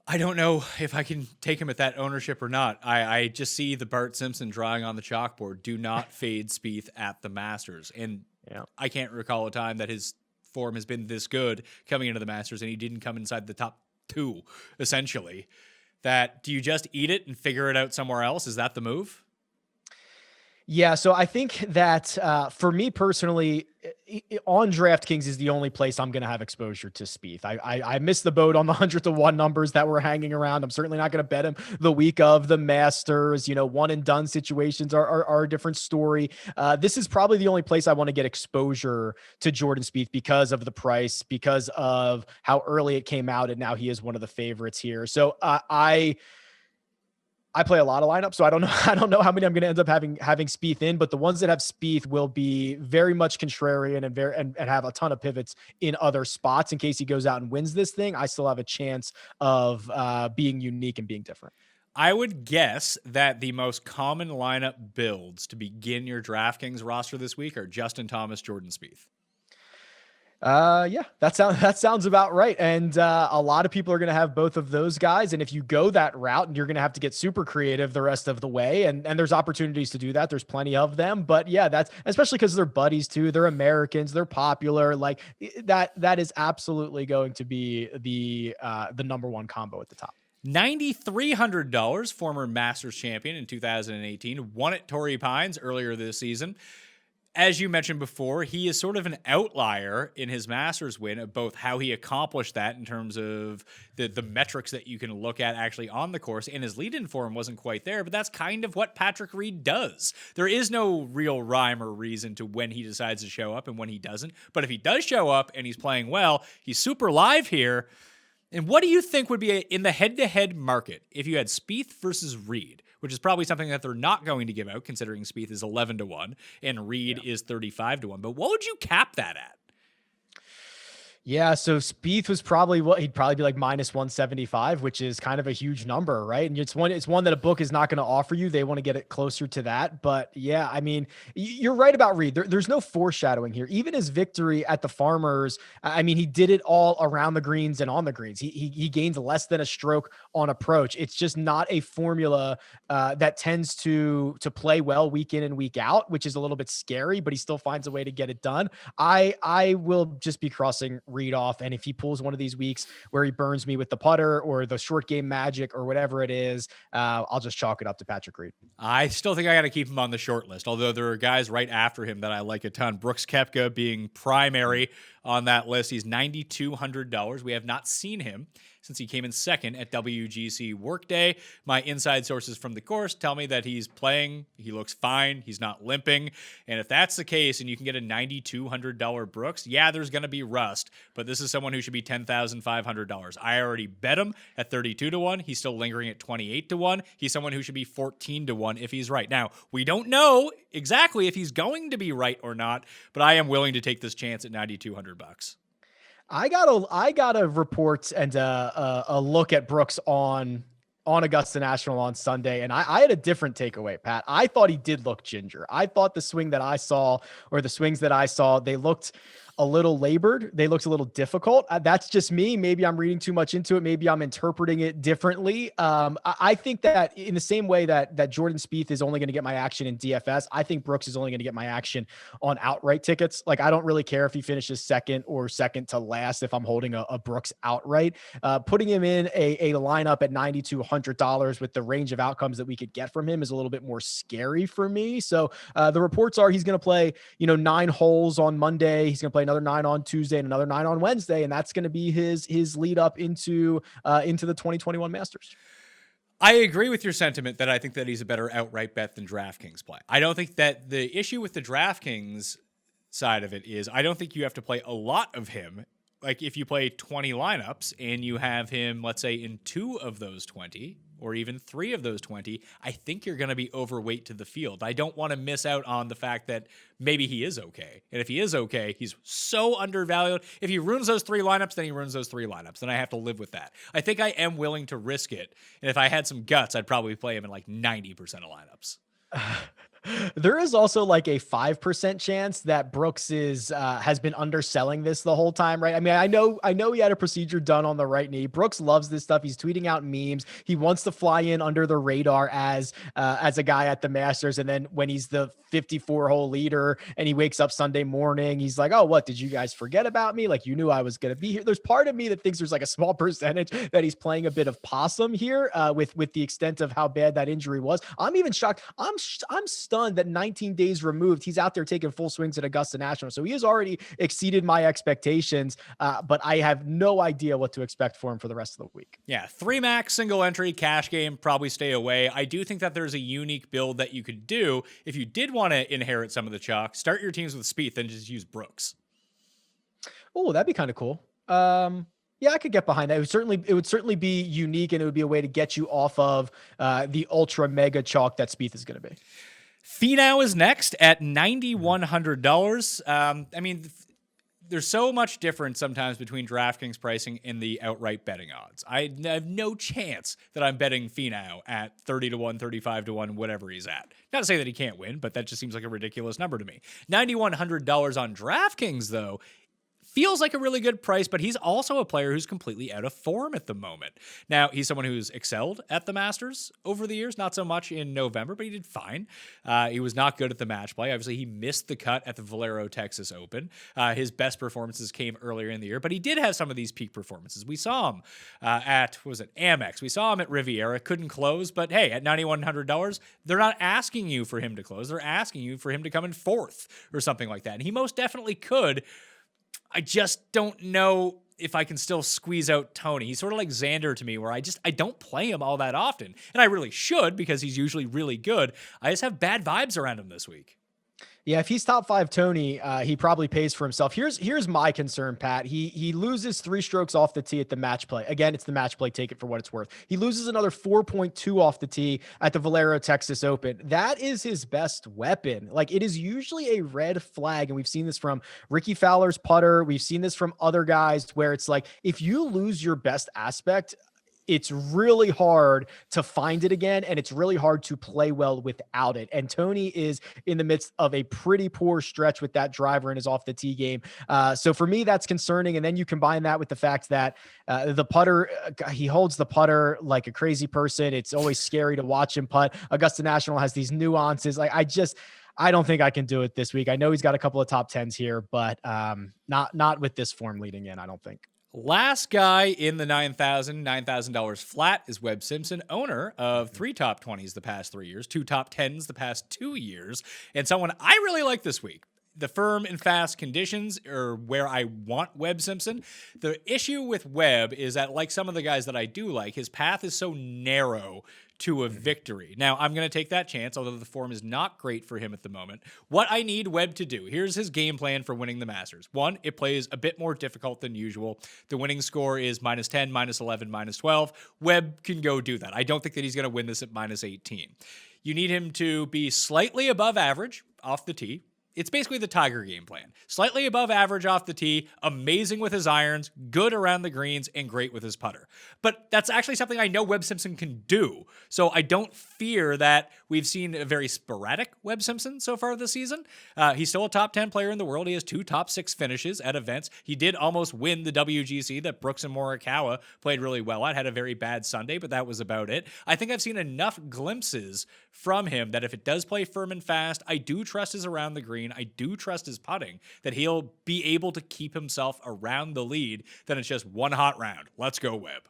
I don't know if I can take him at that ownership or not. I just see the Bart Simpson drawing on the chalkboard. Do not fade Spieth at the Masters. And I can't recall a time that his form has been this good coming into the Masters and he didn't come inside the top 2, essentially. Do you just eat it and figure it out somewhere else? Is that the move? Yeah, so I think that for me personally, on DraftKings is the only place I'm going to have exposure to Spieth. I missed the boat on the 100-1 numbers that were hanging around. I'm certainly not going to bet him the week of the Masters. One and done situations are a different story. This is probably the only place I want to get exposure to Jordan Spieth because of the price, because of how early it came out, and now he is one of the favorites here. So I play a lot of lineups, so I don't know how many I'm going to end up having Spieth in, but the ones that have Spieth will be very much contrarian and have a ton of pivots in other spots in case he goes out and wins this thing. I still have a chance of being unique and being different. I would guess that the most common lineup builds to begin your DraftKings roster this week are Justin Thomas, Jordan Spieth. Yeah, that sounds about right. And a lot of people are going to have both of those guys. And if you go that route, and you're going to have to get super creative the rest of the way. And there's opportunities to do that. There's plenty of them. But yeah, that's especially because they're buddies too. They're Americans. They're popular. Like that is absolutely going to be the number one combo at the top. $9,300, former Masters champion in 2018, won at Torrey Pines earlier this season. As you mentioned before, he is sort of an outlier in his Masters win of both how he accomplished that in terms of the metrics that you can look at actually on the course, and his lead-in form wasn't quite there, but that's kind of what Patrick Reed does. There is no real rhyme or reason to when he decides to show up and when he doesn't, but if he does show up and he's playing well, he's super live here. And what do you think would be in the head-to-head market if you had Spieth versus Reed, which is probably something that they're not going to give out considering Spieth is 11-1 and Reed is 35-1. But what would you cap that at? Yeah, so Spieth was he'd probably be like -175, which is kind of a huge number, right? And it's one that a book is not going to offer you. They want to get it closer to that. But yeah, I mean, you're right about Reed. There's no foreshadowing here. Even his victory at the Farmers, I mean, he did it all around the greens and on the greens. He gained less than a stroke on approach. It's just not a formula that tends to play well week in and week out, which is a little bit scary, but he still finds a way to get it done. I will just be crossing Reed off, and if he pulls one of these weeks where he burns me with the putter or the short game magic or whatever it is, I'll just chalk it up to Patrick Reed. I still think I got to keep him on the short list, although there are guys right after him that I like a ton. Brooks Koepka being primary on that list. He's $9,200. We have not seen him since he came in second at WGC Workday. My inside sources from the course tell me that he's playing. He looks fine. He's not limping. And if that's the case and you can get a $9,200 Brooks, yeah, there's going to be rust, but this is someone who should be $10,500. I already bet him at 32-1. He's still lingering at 28-1. He's someone who should be 14-1 if he's right. Now, we don't know exactly if he's going to be right or not, but I am willing to take this chance at $9,200. I got a report and a look at Brooks on Augusta National on Sunday, and I had a different takeaway, Pat. I thought he did look ginger. I thought the swings that I saw, they looked a little labored. They looked a little difficult. That's just me. Maybe I'm reading too much into it. Maybe I'm interpreting it differently. I think that in the same way that Jordan Spieth is only going to get my action in DFS, I think Brooks is only going to get my action on outright tickets. Like, I don't really care if he finishes second or second to last if I'm holding a Brooks outright. Putting him in a lineup at $9,200 with the range of outcomes that we could get from him is a little bit more scary for me. So the reports are he's going to play, 9 holes on Monday. He's going to play another 9 on Tuesday and another 9 on Wednesday. And that's going to be his lead up into the 2021 Masters. I agree with your sentiment that I think that he's a better outright bet than DraftKings play. I don't think that the issue with the DraftKings side of it is I don't think you have to play a lot of him. Like if you play 20 lineups and you have him, let's say, in 2 of those 20 or even 3 of those 20, I think you're going to be overweight to the field. I don't want to miss out on the fact that maybe he is okay. And if he is okay, he's so undervalued. If he ruins those 3 lineups, then he ruins those 3 lineups. Then I have to live with that. I think I am willing to risk it. And if I had some guts, I'd probably play him in like 90% of lineups. There is also like a 5% chance that Brooks has been underselling this the whole time, right? I mean, I know he had a procedure done on the right knee. Brooks loves this stuff. He's tweeting out memes. He wants to fly in under the radar as a guy at the Masters. And then when he's the 54-hole leader and he wakes up Sunday morning, he's like, "Oh, what, did you guys forget about me? Like, you knew I was going to be here." There's part of me that thinks there's like a small percentage that he's playing a bit of possum here with the extent of how bad that injury was. I'm even shocked. I'm stunned that 19 days removed, he's out there taking full swings at Augusta National. So he has already exceeded my expectations, but I have no idea what to expect for him for the rest of the week. Yeah, 3 max, single entry, cash game, probably stay away. I do think that there's a unique build that you could do if you did want to inherit some of the chalk. Start your teams with Spieth and just use Brooks. Oh, that'd be kind of cool. Yeah, I could get behind that. It would certainly be unique, and it would be a way to get you off of the ultra mega chalk that Spieth is going to be. Finau is next at $9,100. I mean, there's so much difference sometimes between DraftKings pricing and the outright betting odds. I have no chance that I'm betting Finau at 30 to 1, 35 to 1, whatever he's at. Not to say that he can't win, but that just seems like a ridiculous number to me. $9,100 on DraftKings, though, feels like a really good price, but he's also a player who's completely out of form at the moment. Now, he's someone who's excelled at the Masters over the years, not so much in November, but he did fine. He was not good at the match play. Obviously, he missed the cut at the Valero Texas Open. His best performances came earlier in the year, but he did have some of these peak performances. We saw him at, Amex? We saw him at Riviera. Couldn't close, but hey, at $9,100, they're not asking you for him to close. They're asking you for him to come in fourth or something like that. And he most definitely could. I just don't know if I can still squeeze out Tony. He's sort of like Xander to me, where I don't play him all that often. And I really should, because he's usually really good. I just have bad vibes around him this week. Yeah, if he's top 5 Tony, he probably pays for himself. Here's my concern, Pat. He loses 3 strokes off the tee at the match play. Again, it's the match play. Take it for what it's worth. He loses another 4.2 off the tee at the Valero Texas Open. That is his best weapon. Like, it is usually a red flag, and we've seen this from Ricky Fowler's putter. We've seen this from other guys, where it's like, if you lose your best aspect, it's really hard to find it again, and it's really hard to play well without it. And Tony is in the midst of a pretty poor stretch with that driver in his off the tee game. So for me, that's concerning. And then you combine that with the fact that the putter, he holds the putter like a crazy person. It's always scary to watch him putt. Augusta National has these nuances. Like, I don't think I can do it this week. I know he's got a couple of top 10s here, but not with this form leading in, I don't think. Last guy in the $9,000 flat is Webb Simpson, owner of 3 top 20s the past 3 years, 2 top 10s the past 2 years, and someone I really like this week. The firm and fast conditions are where I want Webb Simpson. The issue with Webb is that, like some of the guys that I do like, his path is so narrow to a victory. Now, I'm going to take that chance, although the form is not great for him at the moment. What I need Webb to do, here's his game plan for winning the Masters. 1, it plays a bit more difficult than usual. The winning score is -10, -11, -12. Webb can go do that. I don't think that he's going to win this at -18. You need him to be slightly above average off the tee. It's basically the Tiger game plan. Slightly above average off the tee, amazing with his irons, good around the greens, and great with his putter. But that's actually something I know Webb Simpson can do. So I don't fear that we've seen a very sporadic Webb Simpson so far this season. He's still a top 10 player in the world. He has 2 top 6 finishes at events. He did almost win the WGC that Brooks and Morikawa played really well at. Had a very bad Sunday, but that was about it. I think I've seen enough glimpses from him that if it does play firm and fast, I do trust his around the green. I do trust his putting, that he'll be able to keep himself around the lead. Then it's just one hot round. Let's go, Webb.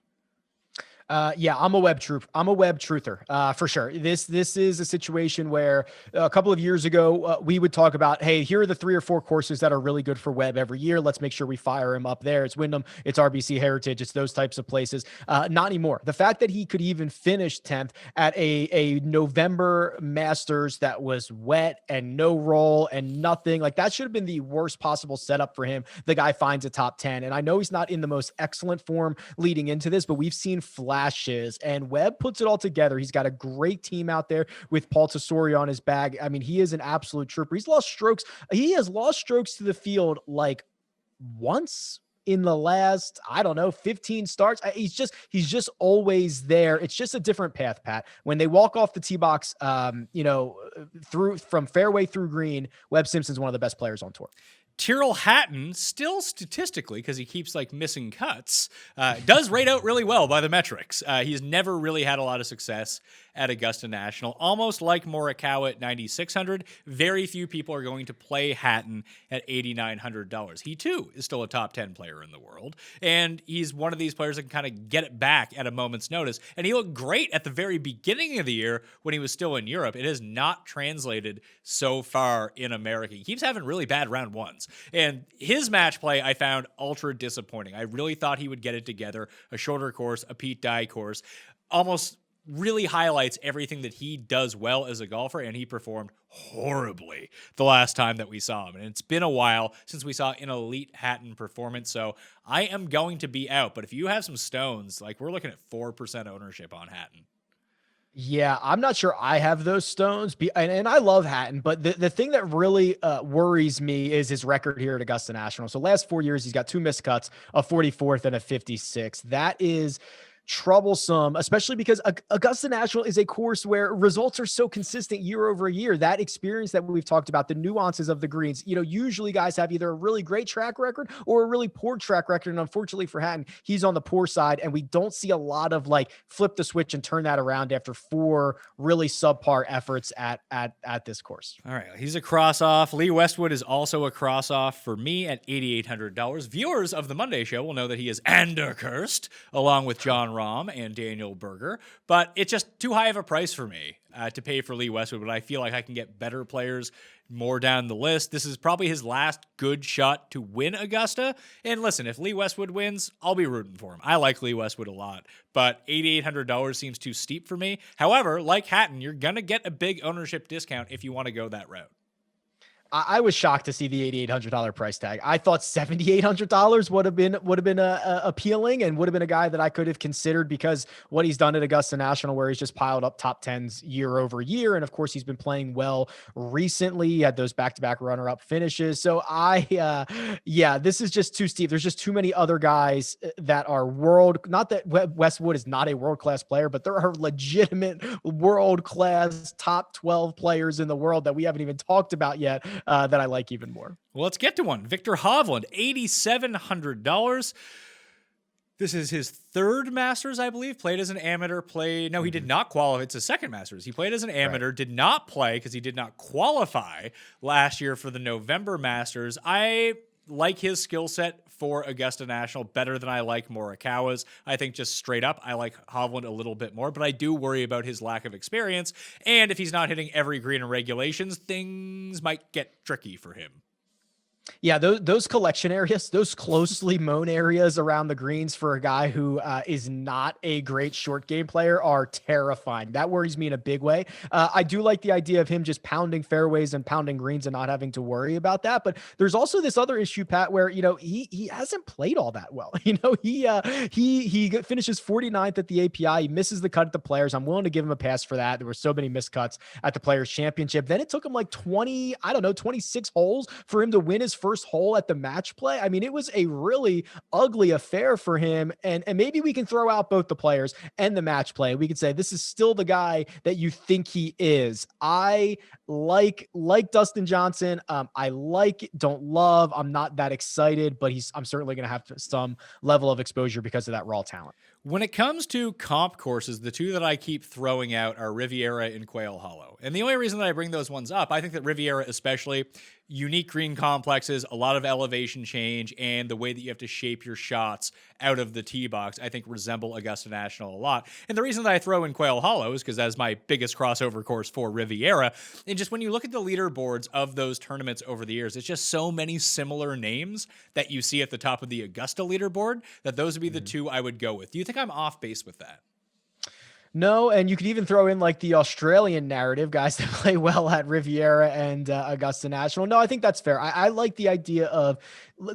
Yeah, I'm a Webb truther, for sure. This is a situation where a couple of years ago, we would talk about, hey, here are the 3 or 4 courses that are really good for Webb every year. Let's make sure we fire him up there. It's Wyndham, it's RBC Heritage, it's those types of places. Not anymore. The fact that he could even finish 10th at a November Masters that was wet and no roll and nothing, like, that should have been the worst possible setup for him. The guy finds a top 10. And I know he's not in the most excellent form leading into this, but we've seen flashes, and Webb puts it all together. He's got a great team out there with Paul Tesori on his bag. I mean, he is an absolute trooper. He's lost strokes. He has lost strokes to the field like once in the last, 15 starts. He's just always there. It's just a different path, Pat. When they walk off the tee box, through from fairway through green, Webb Simpson's one of the best players on tour. Tyrrell Hatton, still statistically, because he keeps like missing cuts, does rate out really well by the metrics. He's never really had a lot of success at Augusta National. Almost like Morikawa at $9,600, very few people are going to play Hatton at $8,900. He too is still a top 10 player in the world, and he's one of these players that can kind of get it back at a moment's notice. And he looked great at the very beginning of the year when he was still in Europe. It has not translated so far in America. He keeps having really bad round ones. And his match play I found ultra disappointing. I really thought he would get it together. A shorter course, a Pete Dye course, almost really highlights everything that he does well as a golfer, and he performed horribly the last time that we saw him. And it's been a while since we saw an elite Hatton performance, so I am going to be out. But if you have some stones, like we're looking at 4% ownership on Hatton. Yeah, I'm not sure I have those stones, and I love Hatton, but the thing that really worries me is his record here at Augusta National. So last 4 years, he's got 2 missed cuts, a 44th and a 56th. That is troublesome, especially because Augusta National is a course where results are so consistent year over year. That experience that we've talked about, the nuances of the greens, usually guys have either a really great track record or a really poor track record. And unfortunately for Hatton, he's on the poor side, and we don't see a lot of like flip the switch and turn that around after 4 really subpar efforts at this course. All right. He's a cross off. Lee Westwood is also a cross off for me at $8,800. Viewers of the Monday show will know that he is undercursed along with Jon Rahm and Daniel Berger, but it's just too high of a price for me to pay for Lee Westwood, but I feel like I can get better players more down the list. This is probably his last good shot to win Augusta. And listen, if Lee Westwood wins, I'll be rooting for him. I like Lee Westwood a lot, but $8,800 seems too steep for me. However, like Hatton, you're going to get a big ownership discount if you want to go that route. I was shocked to see the $8,800 price tag. I thought $7,800 would have been appealing, and would have been a guy that I could have considered because what he's done at Augusta National, where he's just piled up top 10s year over year. And of course he's been playing well recently. He had those back-to-back runner-up finishes. So this is just too steep. There's just too many other guys that are not that Westwood is not a world-class player, but there are legitimate world-class top 12 players in the world that we haven't even talked about yet. That I like even more. Well, let's get to one. Viktor Hovland, $8,700. This is his 3rd Masters, I believe. Played as an amateur. No, he did not qualify. It's his 2nd Masters. He played as an amateur, right. Did not play because he did not qualify last year for the November Masters. I like his skill set for Augusta National better than I like Morikawa's. I think just straight up, I like Hovland a little bit more, but I do worry about his lack of experience. And if he's not hitting every green in regulations, things might get tricky for him. Yeah, those collection areas, those closely mown areas around the greens for a guy who is not a great short game player are terrifying. That worries me in a big way. I do like the idea of him just pounding fairways and pounding greens and not having to worry about that. But there's also this other issue, Pat, where he hasn't played all that well. He finishes 49th at the API. He misses the cut at the Players. I'm willing to give him a pass for that. There were so many missed cuts at the Players Championship. Then it took him like 26 holes for him to win his first hole at the match play. I mean, it was a really ugly affair for him. And maybe we can throw out both the Players and the match play. We could say this is still the guy that you think he is. I like Dustin Johnson. Don't love. I'm not that excited, but I'm certainly going to have some level of exposure because of that raw talent. When it comes to comp courses, the two that I keep throwing out are Riviera and Quail Hollow. And the only reason that I bring those ones up, I think that Riviera especially, unique green complexes, a lot of elevation change, and the way that you have to shape your shots out of the tee box, I think resemble Augusta National a lot. And the reason that I throw in Quail Hollow is because that's my biggest crossover course for Riviera. And just when you look at the leaderboards of those tournaments over the years, it's just so many similar names that you see at the top of the Augusta leaderboard that those would be the two I would go with. Do you think I'm off base with that? No, and you could even throw in like the Australian narrative, guys that play well at Riviera and Augusta National. No, I think that's fair. I like the idea of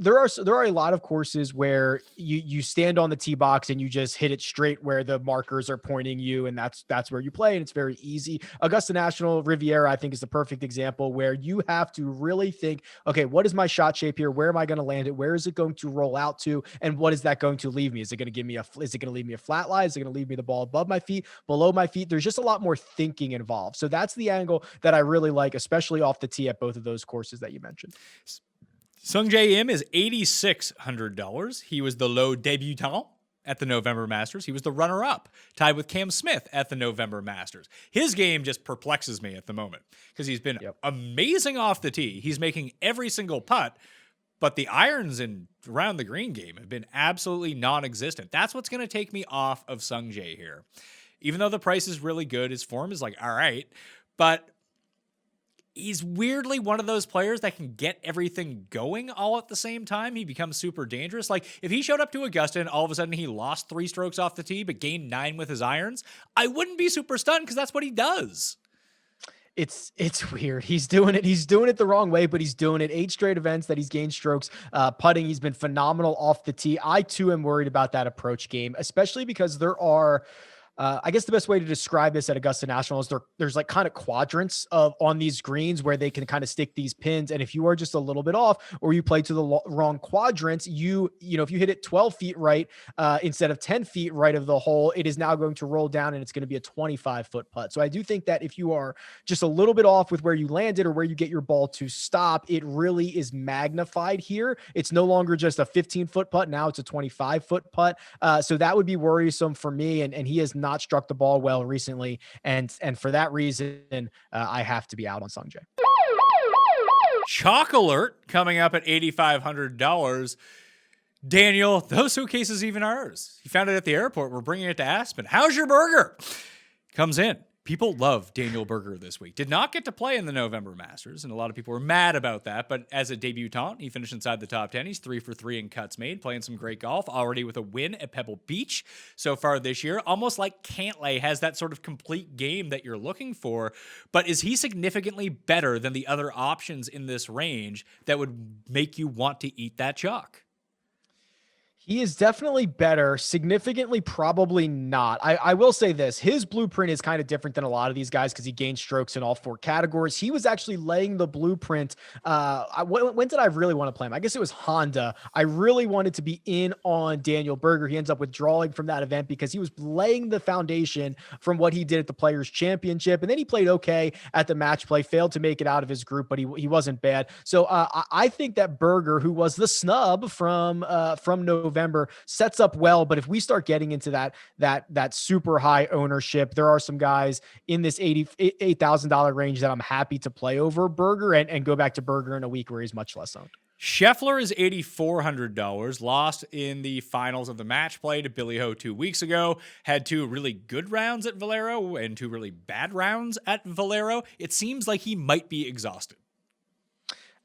there are a lot of courses where you stand on the tee box and you just hit it straight where the markers are pointing you, and that's where you play, and it's very easy. Augusta National, Riviera, I think is the perfect example where you have to really think, okay, what is my shot shape here? Where am I going to land it? Where is it going to roll out to? And what is that going to leave me? Is it going to leave me a flat lie? Is it going to leave me the ball above my feet, below my feet? There's just a lot more thinking involved. So that's the angle that I really like, especially off the tee at both of those courses that you mentioned. Sungjae Im is $8,600. He was the low debutant at the November Masters. He was the runner-up, tied with Cam Smith at the November Masters. His game just perplexes me at the moment because he's been amazing off the tee. He's making every single putt, but the irons and around the green game have been absolutely non-existent. That's what's going to take me off of Sungjae here. Even though the price is really good, his form is like, all right, but he's weirdly one of those players that can get everything going all at the same time. He becomes super dangerous. Like if he showed up to Augusta and all of a sudden he lost 3 strokes off the tee, but gained 9 with his irons, I wouldn't be super stunned because that's what he does. It's weird. He's doing it the wrong way, but he's doing it. 8 straight events that he's gained strokes. Putting, he's been phenomenal off the tee. I too am worried about that approach game, especially because there are, I guess the best way to describe this at Augusta National is there's like kind of quadrants on these greens where they can kind of stick these pins. And if you are just a little bit off or you play to the wrong quadrants, you know, if you hit it 12 feet right, instead of 10 feet right of the hole, it is now going to roll down and it's going to be a 25-foot putt. So I do think that if you are just a little bit off with where you landed or where you get your ball to stop, it really is magnified here. It's no longer just a 15-foot putt. Now it's a 25-foot putt. So that would be worrisome for me. And he has not struck the ball well recently, and for that reason, I have to be out on Sungjae. Chalk alert coming up at $8,500. Daniel, those suitcases even ours. You found it at the airport. We're bringing it to Aspen. How's your burger? Comes in. People love Daniel Berger this week. Did not get to play in the November Masters, and a lot of people were mad about that. But as a debutant, he finished inside the top 10. He's 3 for 3 in cuts made, playing some great golf, already with a win at Pebble Beach so far this year. Almost like Cantlay has that sort of complete game that you're looking for. But is he significantly better than the other options in this range that would make you want to eat that chalk? He is definitely better. Significantly, probably not. I will say this. His blueprint is kind of different than a lot of these guys because he gained strokes in all 4 categories. He was actually laying the blueprint. When did I really want to play him? I guess it was Honda. I really wanted to be in on Daniel Berger. He ends up withdrawing from that event because he was laying the foundation from what he did at the Players Championship. And then he played okay at the match play, failed to make it out of his group, but he wasn't bad. So I think that Berger, who was the snub from November, sets up well. But if we start getting into that super high ownership, there are some guys in this $88,000 range that I'm happy to play over Berger and go back to Berger in a week where he's much less owned. Scheffler is $8,400, lost in the finals of the match play to Billy Ho 2 weeks ago, had 2 really good rounds at Valero and 2 really bad rounds at Valero. It seems like he might be exhausted.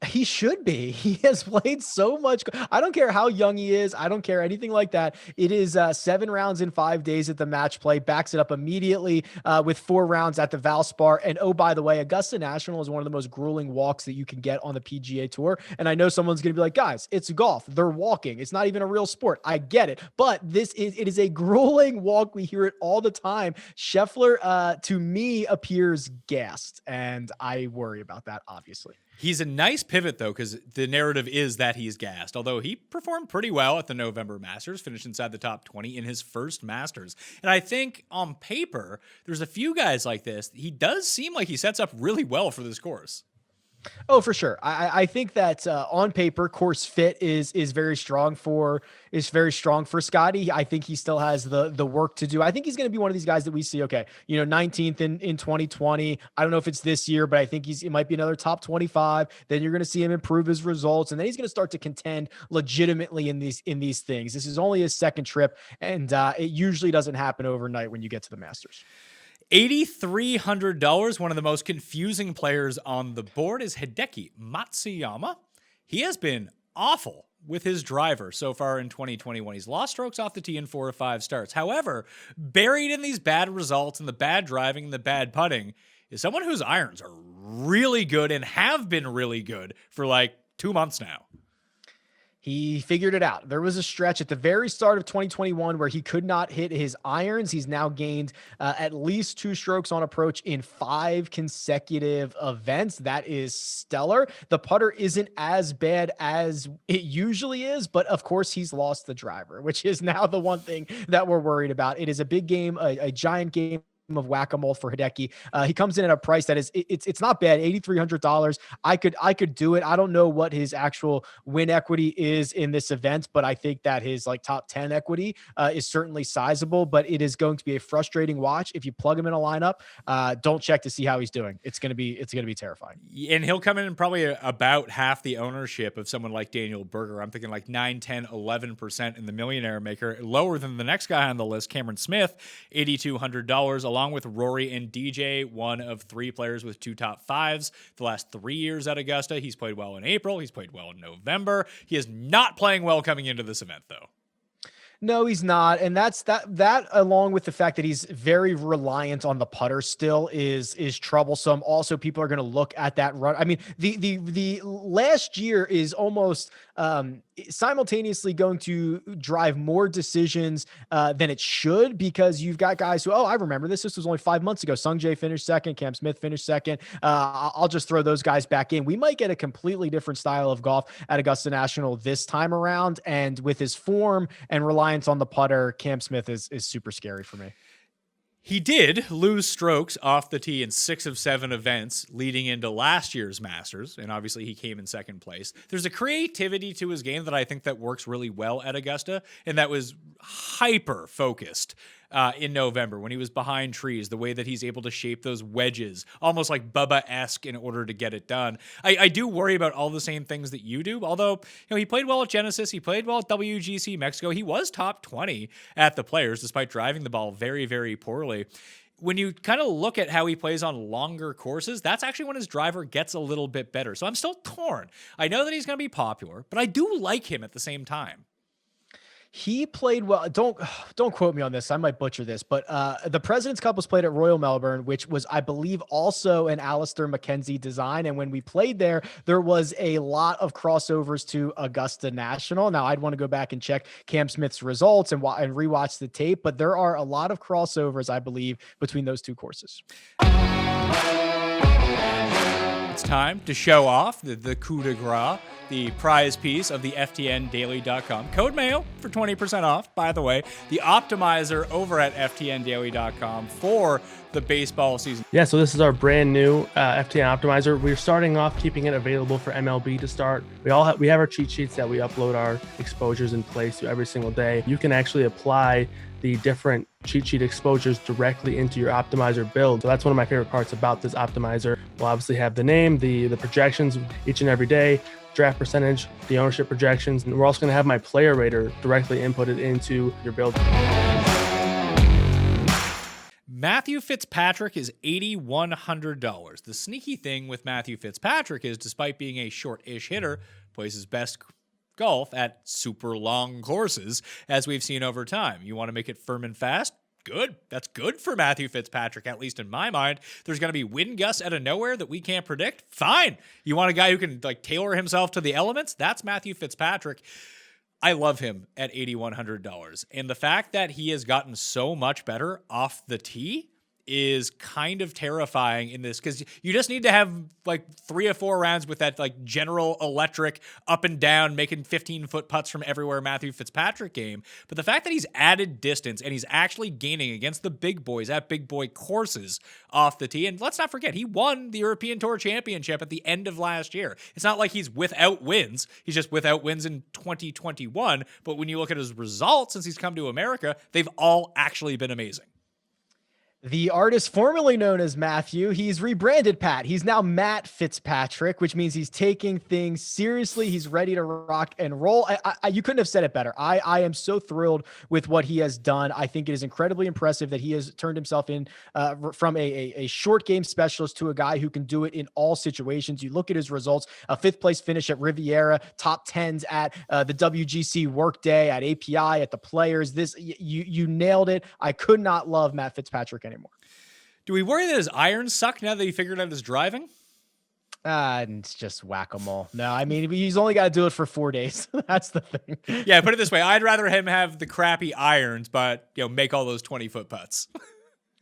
He should be. He has played so much. I don't care how young he is. I don't care anything like that. It is 7 rounds in 5 days at the match play. Backs it up immediately with 4 rounds at the Valspar. And oh, by the way, Augusta National is one of the most grueling walks that you can get on the PGA Tour. And I know someone's going to be like, guys, it's golf. They're walking. It's not even a real sport. I get it. But it is a grueling walk. We hear it all the time. Scheffler, to me, appears gassed. And I worry about that, obviously. He's a nice pivot, though, because the narrative is that he's gassed, although he performed pretty well at the November Masters, finished inside the top 20 in his first Masters. And I think on paper, there's a few guys like this. He does seem like he sets up really well for this course. Oh, for sure. I think that on paper, course fit is very strong for Scottie. I think he still has the work to do. I think he's going to be one of these guys that we see. Okay, 19th in 2020. I don't know if it's this year, but I think it might be another top 25. Then you're going to see him improve his results, and then he's going to start to contend legitimately in these things. This is only his second trip, and it usually doesn't happen overnight when you get to the Masters. $8,300, one of the most confusing players on the board is Hideki Matsuyama. He has been awful with his driver so far in 2021. He's lost strokes off the tee in 4 or 5 starts. However, buried in these bad results and the bad driving and the bad putting is someone whose irons are really good and have been really good for like 2 months now. He figured it out. There was a stretch at the very start of 2021 where he could not hit his irons. He's now gained at least 2 strokes on approach in 5 consecutive events. That is stellar. The putter isn't as bad as it usually is, but of course he's lost the driver, which is now the one thing that we're worried about. It is a big game, a giant game of whack-a-mole for Hideki. He comes in at a price that is it's not bad, $8,300. I could do it. I don't know what his actual win equity is in this event, but I think that his like top 10 equity is certainly sizable. But it is going to be a frustrating watch if you plug him in a lineup. Don't check to see how he's doing. It's gonna be terrifying. And he'll come in probably about half the ownership of someone like Daniel Berger. I'm thinking like 9, 10, 11% in the Millionaire Maker, lower than the next guy on the list, Cameron Smith, $8,200, along with Rory and DJ, one of 3 players with 2 top 5s the last 3 years at Augusta. He's played well in April. He's played well in November. He is not playing well coming into this event, though. No, he's not. And that's that along with the fact that he's very reliant on the putter still is troublesome. Also, people are going to look at that run. I mean, the last year is almost simultaneously going to drive more decisions than it should, because you've got guys who, I remember this was only 5 months ago. Sungjae finished second, Cam Smith finished second. I'll just throw those guys back in. We might get a completely different style of golf at Augusta National this time around. And with his form and reliance on the putter, Cam Smith is super scary for me. He did lose strokes off the tee in 6 of 7 events leading into last year's Masters, and obviously he came in second place. There's a creativity to his game that I think that works really well at Augusta, and that was hyper focused in November when he was behind trees, the way that he's able to shape those wedges, almost like Bubba-esque, in order to get it done. I do worry about all the same things that you do, although he played well at Genesis, he played well at WGC Mexico, he was top 20 at the Players, despite driving the ball very, very poorly. When you kind of look at how he plays on longer courses, that's actually when his driver gets a little bit better. So I'm still torn. I know that he's going to be popular, but I do like him at the same time. He played well. Don't quote me on this. I might butcher this, but the President's Cup was played at Royal Melbourne, which was, I believe, also an Alistair McKenzie design. And when we played there was a lot of crossovers to Augusta National. Now, I'd want to go back and check Cam Smith's results and rewatch the tape, but there are a lot of crossovers, I believe, between those 2 courses. It's time to show off the coup de grace, the prize piece of the FTNDaily.com. Code Mayo for 20% off, by the way. The optimizer over at FTNDaily.com for the baseball season. Yeah, so this is our brand new FTN optimizer. We're starting off keeping it available for MLB to start. We have our cheat sheets that we upload our exposures in place to every single day. You can actually apply the different cheat sheet exposures directly into your optimizer build. So that's one of my favorite parts about this optimizer. We'll obviously have the name, the projections each and every day, draft percentage, the ownership projections, and we're also going to have my player rater directly inputted into your build. Matthew Fitzpatrick is $8,100. The sneaky thing with Matthew Fitzpatrick is, despite being a short-ish hitter, plays his best golf at super long courses, as we've seen over time. You want to make it firm and fast? Good. That's good for Matthew Fitzpatrick, at least in my mind. There's going to be wind gusts out of nowhere that we can't predict? Fine. You want a guy who can tailor himself to the elements? That's Matthew Fitzpatrick. I love him at $8,100. And the fact that he has gotten so much better off the tee is kind of terrifying in this, because you just need to have 3 or 4 rounds with that general electric up and down making 15-foot putts from everywhere Matthew Fitzpatrick game. But the fact that he's added distance and he's actually gaining against the big boys at big boy courses off the tee, and let's not forget, he won the European Tour Championship at the end of last year. It's not like he's without wins. He's just without wins in 2021. But when you look at his results since he's come to America, they've all actually been amazing. The artist formerly known as Matthew, he's rebranded Pat. He's now Matt Fitzpatrick, which means he's taking things seriously. He's ready to rock and roll. You couldn't have said it better. I am so thrilled with what he has done. I think it is incredibly impressive that he has turned himself in from a short game specialist to a guy who can do it in all situations. You look at his results, a 5th place finish at Riviera, top 10s at the WGC Workday, at API, at the Players. You nailed it. I could not love Matt Fitzpatrick anymore. Do we worry that his irons suck now that he figured out his driving? It's just whack-a-mole. No, I mean, he's only got to do it for 4 days. That's the thing. Yeah, put it this way. I'd rather him have the crappy irons, but make all those 20-foot putts.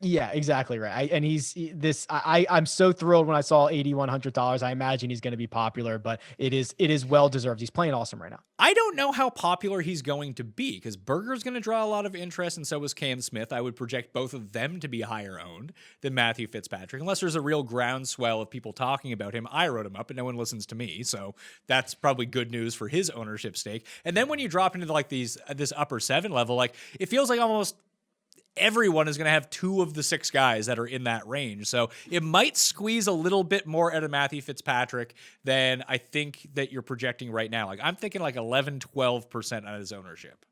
Yeah, exactly right. I'm so thrilled when I saw $8,100. I imagine he's going to be popular, but it is well deserved. He's playing awesome right now. I don't know how popular he's going to be because Berger's going to draw a lot of interest, and so is Cam Smith. I would project both of them to be higher owned than Matthew Fitzpatrick, unless there's a real groundswell of people talking about him. I wrote him up, and no one listens to me, so that's probably good news for his ownership stake. And then when you drop into like this upper 7 level, like it feels like almost everyone is going to have 2 of the 6 guys that are in that range. So it might squeeze a little bit more out of Matthew Fitzpatrick than I think that you're projecting right now. Like I'm thinking like 11, 12% on his ownership.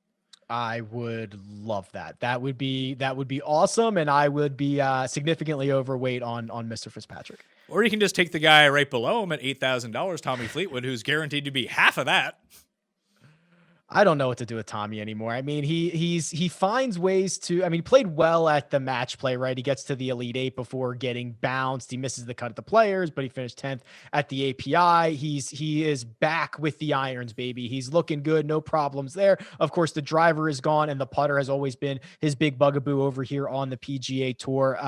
I would love that. That would be awesome. And I would be significantly overweight on Mr. Fitzpatrick. Or you can just take the guy right below him at $8,000, Tommy Fleetwood, who's guaranteed to be half of that. I don't know what to do with Tommy anymore. I mean, he finds ways to, I mean, he played well at the match play, right? He gets to the Elite 8 before getting bounced. He misses the cut at the Players, but he finished 10th at the API. He is back with the irons, baby. He's looking good. No problems there. Of course, the driver is gone and the putter has always been his big bugaboo over here on the PGA Tour.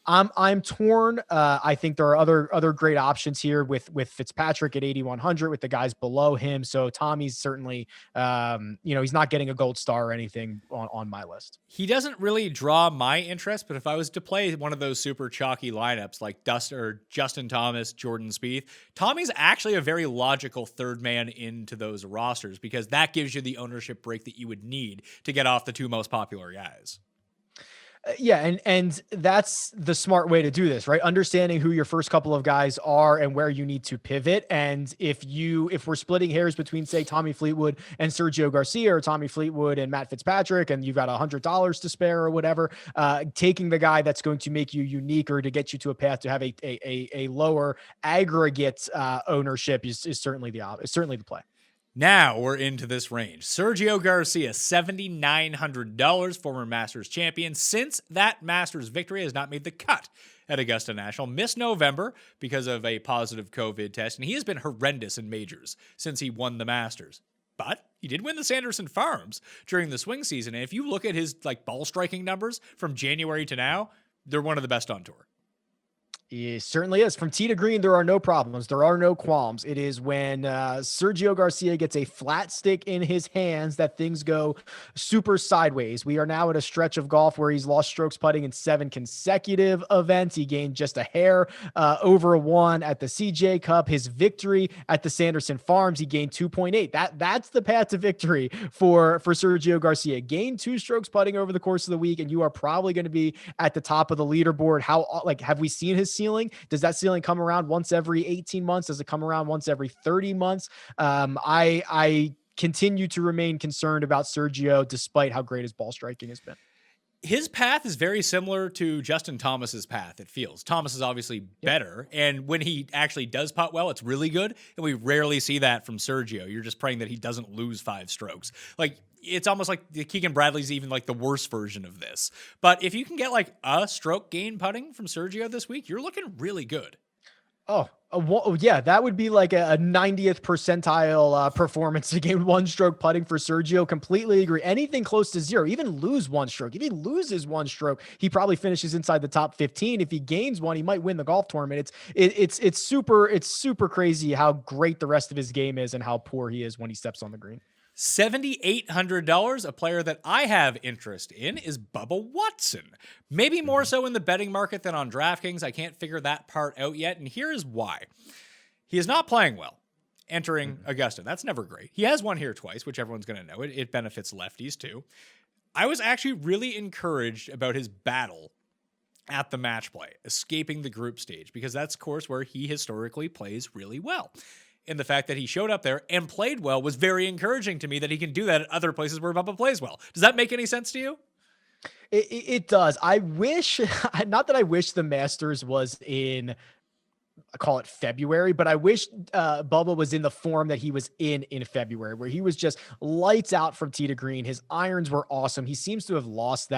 I'm torn. I think there are other great options here with Fitzpatrick at 8,100 with the guys below him. So Tommy's certainly, he's not getting a gold star or anything on my list. He doesn't really draw my interest, but if I was to play one of those super chalky lineups like Justin Thomas, Jordan Spieth, Tommy's actually a very logical third man into those rosters because that gives you the ownership break that you would need to get off the 2 most popular guys. Yeah, and that's the smart way to do this, right? Understanding who your first couple of guys are and where you need to pivot. And if we're splitting hairs between, say, Tommy Fleetwood and Sergio Garcia, or Tommy Fleetwood and Matt Fitzpatrick, and you've got $100 to spare or whatever, taking the guy that's going to make you unique or to get you to a path to have a lower aggregate ownership is certainly the play. Now we're into this range. Sergio Garcia, $7,900, former Masters champion. Since that Masters victory has not made the cut at Augusta National. Missed November because of a positive COVID test, and he has been horrendous in majors since he won the Masters. But he did win the Sanderson Farms during the swing season, and if you look at his ball striking numbers from January to now, they're one of the best on tour. It certainly is. From tee to green, there are no problems. There are no qualms. It is when Sergio Garcia gets a flat stick in his hands that things go super sideways. We are now at a stretch of golf where he's lost strokes putting in 7 consecutive events. He gained just a hair over 1 at the CJ Cup. His victory at the Sanderson Farms, he gained 2.8. That's the path to victory for Sergio Garcia. Gain 2 strokes putting over the course of the week, and you are probably going to be at the top of the leaderboard. Have we seen his ceiling? Does that ceiling come around once every 18 months? Does it come around once every 30 months? I continue to remain concerned about Sergio despite how great his ball striking has been. His path is very similar to Justin Thomas's path, it feels. Thomas is obviously better, and when he actually does putt well, it's really good, and we rarely see that from Sergio. You're just praying that he doesn't lose 5 strokes. It's almost like the Keegan Bradley's even the worst version of this. But if you can get a stroke gain putting from Sergio this week, you're looking really good. Yeah, that would be like a 90th percentile performance to gain 1 stroke putting for Sergio. Completely agree. Anything close to 0, even lose 1 stroke. If he loses 1 stroke, he probably finishes inside the top 15. If he gains 1, he might win the golf tournament. It's super crazy how great the rest of his game is and how poor he is when he steps on the green. $7,800, a player that I have interest in is Bubba Watson. Maybe more so in the betting market than on DraftKings. I can't figure that part out yet, and here is why. He is not playing well entering Augusta. That's never great. He has won here twice, which everyone's going to know. It benefits lefties too. I was actually really encouraged about his battle at the match play, escaping the group stage, because that's a course where he historically plays really well. And the fact that he showed up there and played well was very encouraging to me that he can do that at other places where Bubba plays well. Does that make any sense to you? It does. I wish, not that I wish the Masters was in, I call it February, but I wish Bubba was in the form that he was in February, where he was just lights out from tee to green. His irons were awesome. He seems to have lost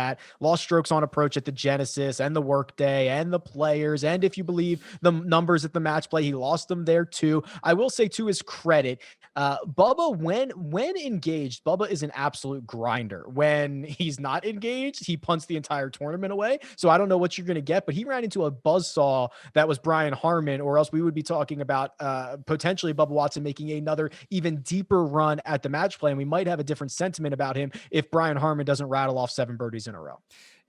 strokes on approach at the Genesis and the Workday and the Players. And if you believe the numbers at the match play, he lost them there too. I will say to his credit, Bubba, when engaged, Bubba is an absolute grinder. When he's not engaged, he punts the entire tournament away. So I don't know what you're going to get, but he ran into a buzzsaw that was Brian Harman, or else we would be talking about potentially Bubba Watson making another even deeper run at the match play. And we might have a different sentiment about him if Brian Harman doesn't rattle off 7 birdies in a row.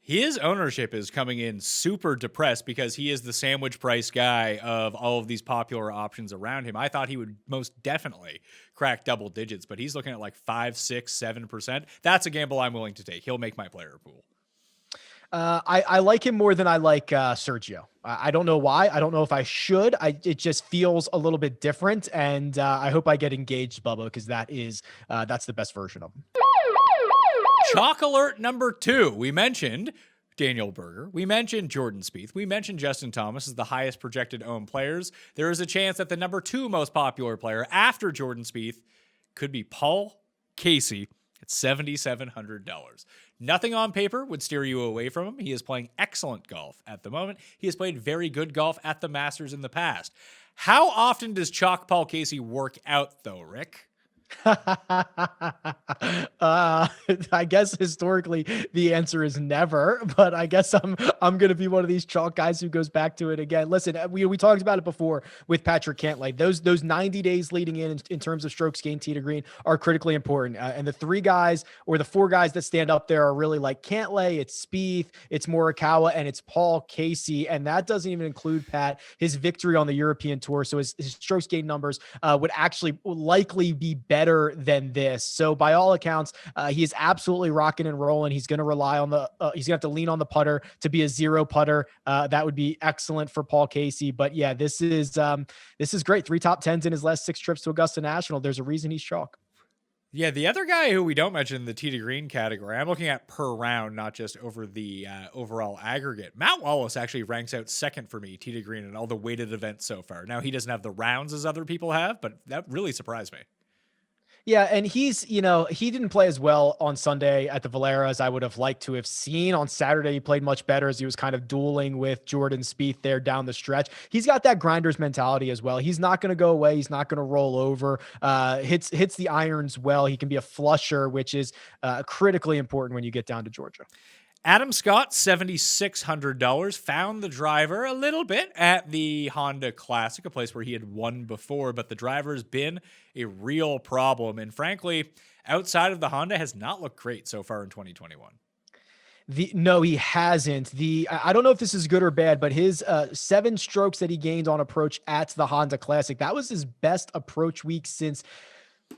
His ownership is coming in super depressed because he is the sandwich price guy of all of these popular options around him. I thought he would most definitely crack double digits, but he's looking at like 5, 6, 7%. That's a gamble I'm willing to take. He'll make my player pool. I like him more than I like Sergio. I don't know why. I don't know if I should. It just feels a little bit different, and I hope I get engaged, Bubba, because that's the best version of him. Chalk alert number 2. We mentioned Daniel Berger. We mentioned Jordan Spieth. We mentioned Justin Thomas as the highest projected owned players. There is a chance that the number 2 most popular player after Jordan Spieth could be Paul Casey at $7,700. Nothing on paper would steer you away from him. He is playing excellent golf at the moment. He has played very good golf at the Masters in the past. How often does Chalk Paul Casey work out, though, Rick? I guess historically the answer is never, but I guess I'm going to be one of these chalk guys who goes back to it again. Listen, we talked about it before with Patrick Cantlay. Those 90 days leading in terms of strokes gained tee to green are critically important. And the 3 guys or the 4 guys that stand up there are really like Cantlay, it's Spieth, it's Morikawa, and it's Paul Casey. And that doesn't even include, Pat, his victory on the European Tour. So his strokes gained numbers would actually likely be better than this. So by all accounts, he is absolutely rocking and rolling. He's going to rely on he's going to have to lean on the putter to be a 0 putter. That would be excellent for Paul Casey. But yeah, this is great. 3 top 10s in his last 6 trips to Augusta National. There's a reason he's chalk. Yeah, the other guy who we don't mention in the tee to green category, I'm looking at per round, not just over the overall aggregate. Matt Wallace actually ranks out second for me, tee to green, in all the weighted events so far. Now, he doesn't have the rounds as other people have, but that really surprised me. Yeah, and he didn't play as well on Sunday at the Valera as I would have liked to have seen. On Saturday, he played much better as he was kind of dueling with Jordan Spieth there down the stretch. He's got that grinder's mentality as well. He's not going to go away. He's not going to roll over. Hits the irons well. He can be a flusher, which is critically important when you get down to Georgia. Adam Scott, $7,600, found the driver a little bit at the Honda Classic, a place where he had won before, but the driver's been a real problem. And frankly, outside of the Honda, has not looked great so far in 2021. No, he hasn't. I don't know if this is good or bad, but his 7 strokes that he gained on approach at the Honda Classic, that was his best approach week since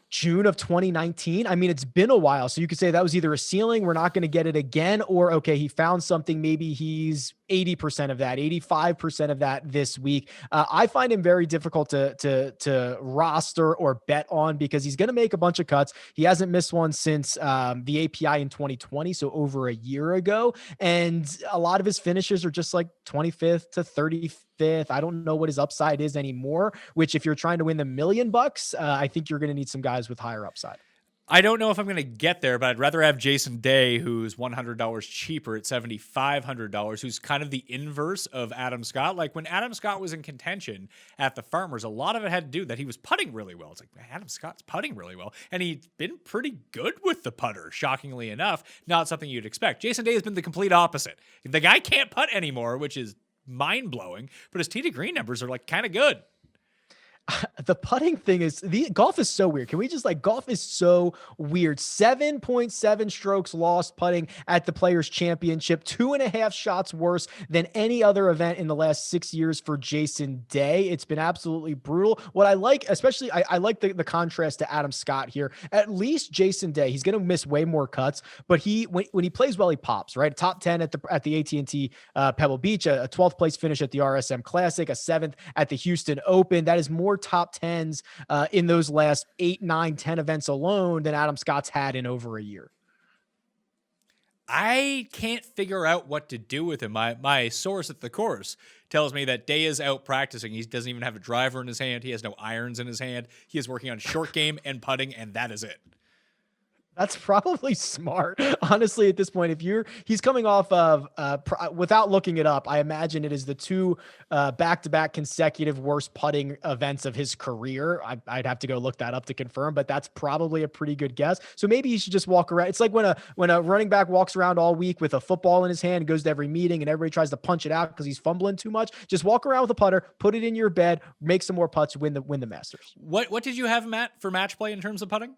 June of 2019. I mean, it's been a while. So you could say that was either a ceiling, we're not going to get it again, or okay, he found something. Maybe he's 80% of that, 85% of that this week. I find him very difficult to roster or bet on because he's going to make a bunch of cuts. He hasn't missed one since the API in 2020, so over a year ago. And a lot of his finishes are just like 25th to 35th. I don't know what his upside is anymore, which if you're trying to win the $1 million, I think you're going to need some guys with higher upside. I don't know if I'm going to get there, but I'd rather have Jason Day, who's $100 cheaper at $7,500, who's kind of the inverse of Adam Scott. Like when Adam Scott was in contention at the Farmers, a lot of it had to do that he was putting really well. It's like, man, Adam Scott's putting really well. And he's been pretty good with the putter, shockingly enough. Not something you'd expect. Jason Day has been the complete opposite. The guy can't putt anymore, which is mind-blowing, but his tee to green numbers are like kind of good. The putting thing is golf is so weird. Can we just golf is so weird. 7.7 strokes lost putting at the Players Championship, 2.5 shots worse than any other event in the last 6 years for Jason Day. It's been absolutely brutal. What I like, especially I like the contrast to Adam Scott here. At least Jason Day, he's going to miss way more cuts, but when he plays well, he pops, right? Top 10 at the AT&T Pebble Beach, a 12th place finish at the RSM Classic, a 7th at the Houston Open. That is more top 10s in those last 8, 9, 10 events alone than Adam Scott's had in over a year. I can't figure out what to do with him. My source at the course tells me that Day is out practicing. He doesn't even have a driver in his hand. He has no irons in his hand. He is working on short game and putting, and that is it. That's probably smart. Honestly, at this point, he's coming off of, without looking it up, I imagine it is the two back-to-back consecutive worst putting events of his career. I'd have to go look that up to confirm, but that's probably a pretty good guess. So maybe he should just walk around. It's like when a running back walks around all week with a football in his hand, goes to every meeting, and everybody tries to punch it out because he's fumbling too much. Just walk around with a putter, put it in your bed, make some more putts, win the Masters. What did you have, Matt, for match play in terms of putting?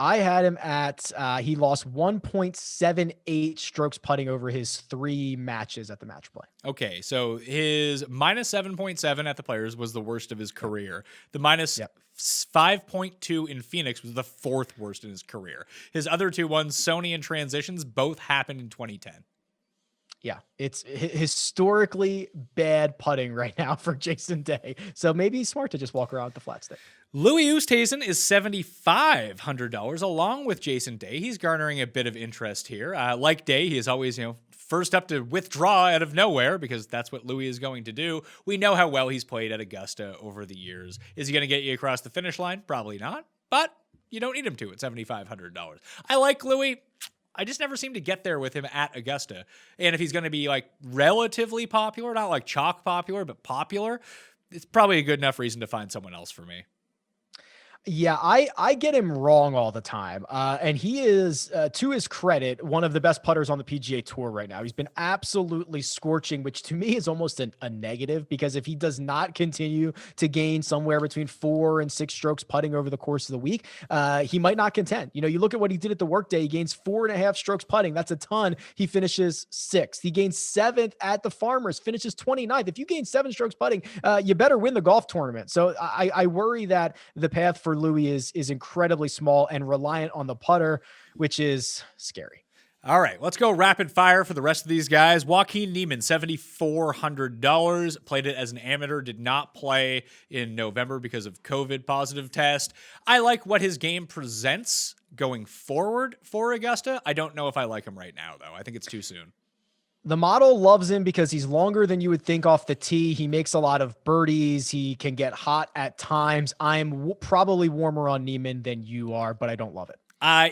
I had him at, he lost 1.78 strokes putting over his 3 matches at the match play. Okay, so his minus 7.7 at the Players was the worst of his career. The minus 5.2 in Phoenix was the 4th worst in his career. His other 2 ones, Sony and Transitions, both happened in 2010. Yeah, it's historically bad putting right now for Jason Day. So maybe he's smart to just walk around with the flat stick. Louis Oosthuizen is $7,500 along with Jason Day. He's garnering a bit of interest here. Like Day, he is always, first up to withdraw out of nowhere because that's what Louis is going to do. We know how well he's played at Augusta over the years. Is he going to get you across the finish line? Probably not, but you don't need him to at $7,500. I like Louis. I just never seem to get there with him at Augusta. And if he's going to be like relatively popular, not like chalk popular, but popular, it's probably a good enough reason to find someone else for me. Yeah, I get him wrong all the time. And he is, to his credit, one of the best putters on the PGA Tour right now. He's been absolutely scorching, which to me is almost a negative, because if he does not continue to gain somewhere between 4 and 6 strokes putting over the course of the week, he might not contend. You look at what he did at the workday. He gains 4.5 strokes putting. That's a ton. He finishes 6th. He gains 7th at the Farmers, finishes 29th. If you gain 7 strokes putting, you better win the golf tournament. So I worry that the path for Louis is incredibly small and reliant on the putter, which is scary. All right, let's go rapid fire for the rest of these guys. Joaquin Niemann, $7,400. Played it as an amateur, did not play in November because of COVID positive test. I like what his game presents going forward for Augusta. I don't know if I like him right now, though. I think it's too soon. The model loves him because he's longer than you would think off the tee. He makes a lot of birdies. He can get hot at times. I'm probably warmer on Niemann than you are, but I don't love it.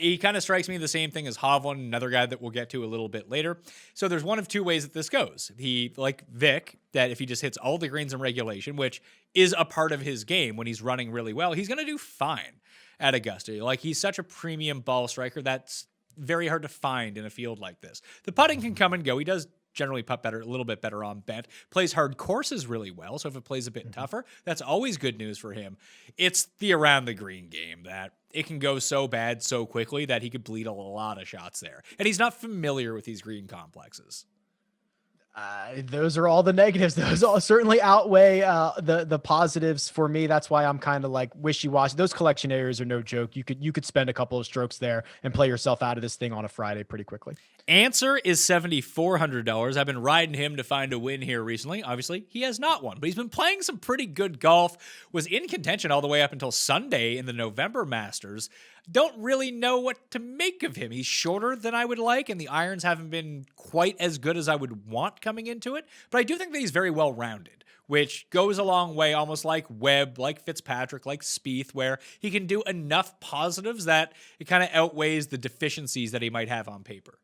He kind of strikes me the same thing as Hovland, another guy that we'll get to a little bit later. So there's one of 2 ways that this goes. He, like Vic, that if he just hits all the greens in regulation, which is a part of his game when he's running really well, he's going to do fine at Augusta. Like, he's such a premium ball striker that's very hard to find in a field like this. The putting can come and go. He does generally putt better, a little bit better on bent, plays hard courses really well. So if it plays a bit tougher, that's always good news for him. It's the around the green game that it can go so bad so quickly that he could bleed a lot of shots there. And he's not familiar with these green complexes. Those are all the negatives. Those all certainly outweigh the positives for me. That's why I'm kind of like wishy-washy. Those collection areas are no joke. You could spend a couple of strokes there and play yourself out of this thing on a Friday pretty quickly. Ancer is $7,400. I've been riding him to find a win here recently. Obviously, he has not won, but he's been playing some pretty good golf. Was in contention all the way up until Sunday in the November Masters. Don't really know what to make of him. He's shorter than I would like, and the irons haven't been quite as good as I would want coming into it. But I do think that he's very well-rounded, which goes a long way, almost like Webb, like Fitzpatrick, like Spieth, where he can do enough positives that it kind of outweighs the deficiencies that he might have on paper.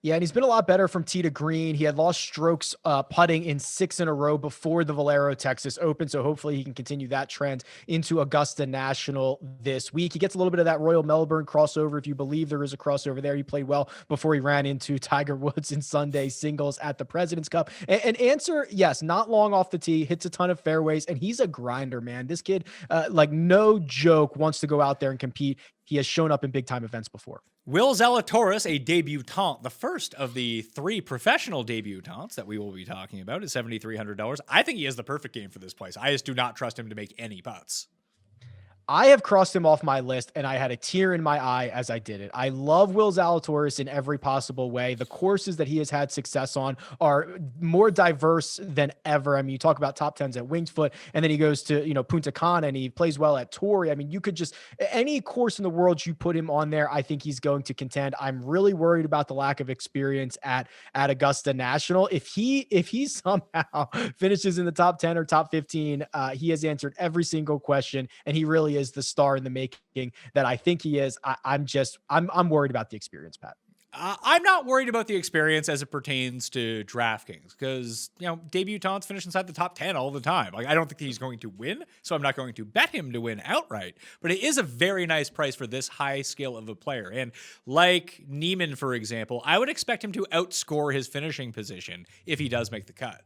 Yeah, and he's been a lot better from tee to green. He had lost strokes putting in 6 in a row before the Valero Texas Open, so hopefully he can continue that trend into Augusta National this week. He gets a little bit of that Royal Melbourne crossover, if you believe there is a crossover there. He played well before he ran into Tiger Woods in Sunday singles at the President's Cup. And Ancer, yes, not long off the tee, hits a ton of fairways, and he's a grinder, man. This kid, like no joke, wants to go out there and compete. He has shown up in big-time events before. Will Zalatoris, a debutant, the first of the 3 professional debutants that we will be talking about, is $7,300. I think he has the perfect game for this place. I just do not trust him to make any putts. I have crossed him off my list, and I had a tear in my eye as I did it. I love Will Zalatoris in every possible way. The courses that he has had success on are more diverse than ever. I mean, you talk about top 10s at Winged Foot, and then he goes to, Punta Cana, and he plays well at Torrey. I mean, you could just, any course in the world you put him on there, I think he's going to contend. I'm really worried about the lack of experience at Augusta National. If he somehow finishes in the top 10 or top 15, he has answered every single question, and he really really is the star in the making that I think he is, I'm worried about the experience, Pat. I'm not worried about the experience as it pertains to DraftKings because, debutants finish inside the top 10 all the time. Like, I don't think he's going to win, so I'm not going to bet him to win outright. But it is a very nice price for this high skill of a player. And like Niemann, for example, I would expect him to outscore his finishing position if he does make the cut.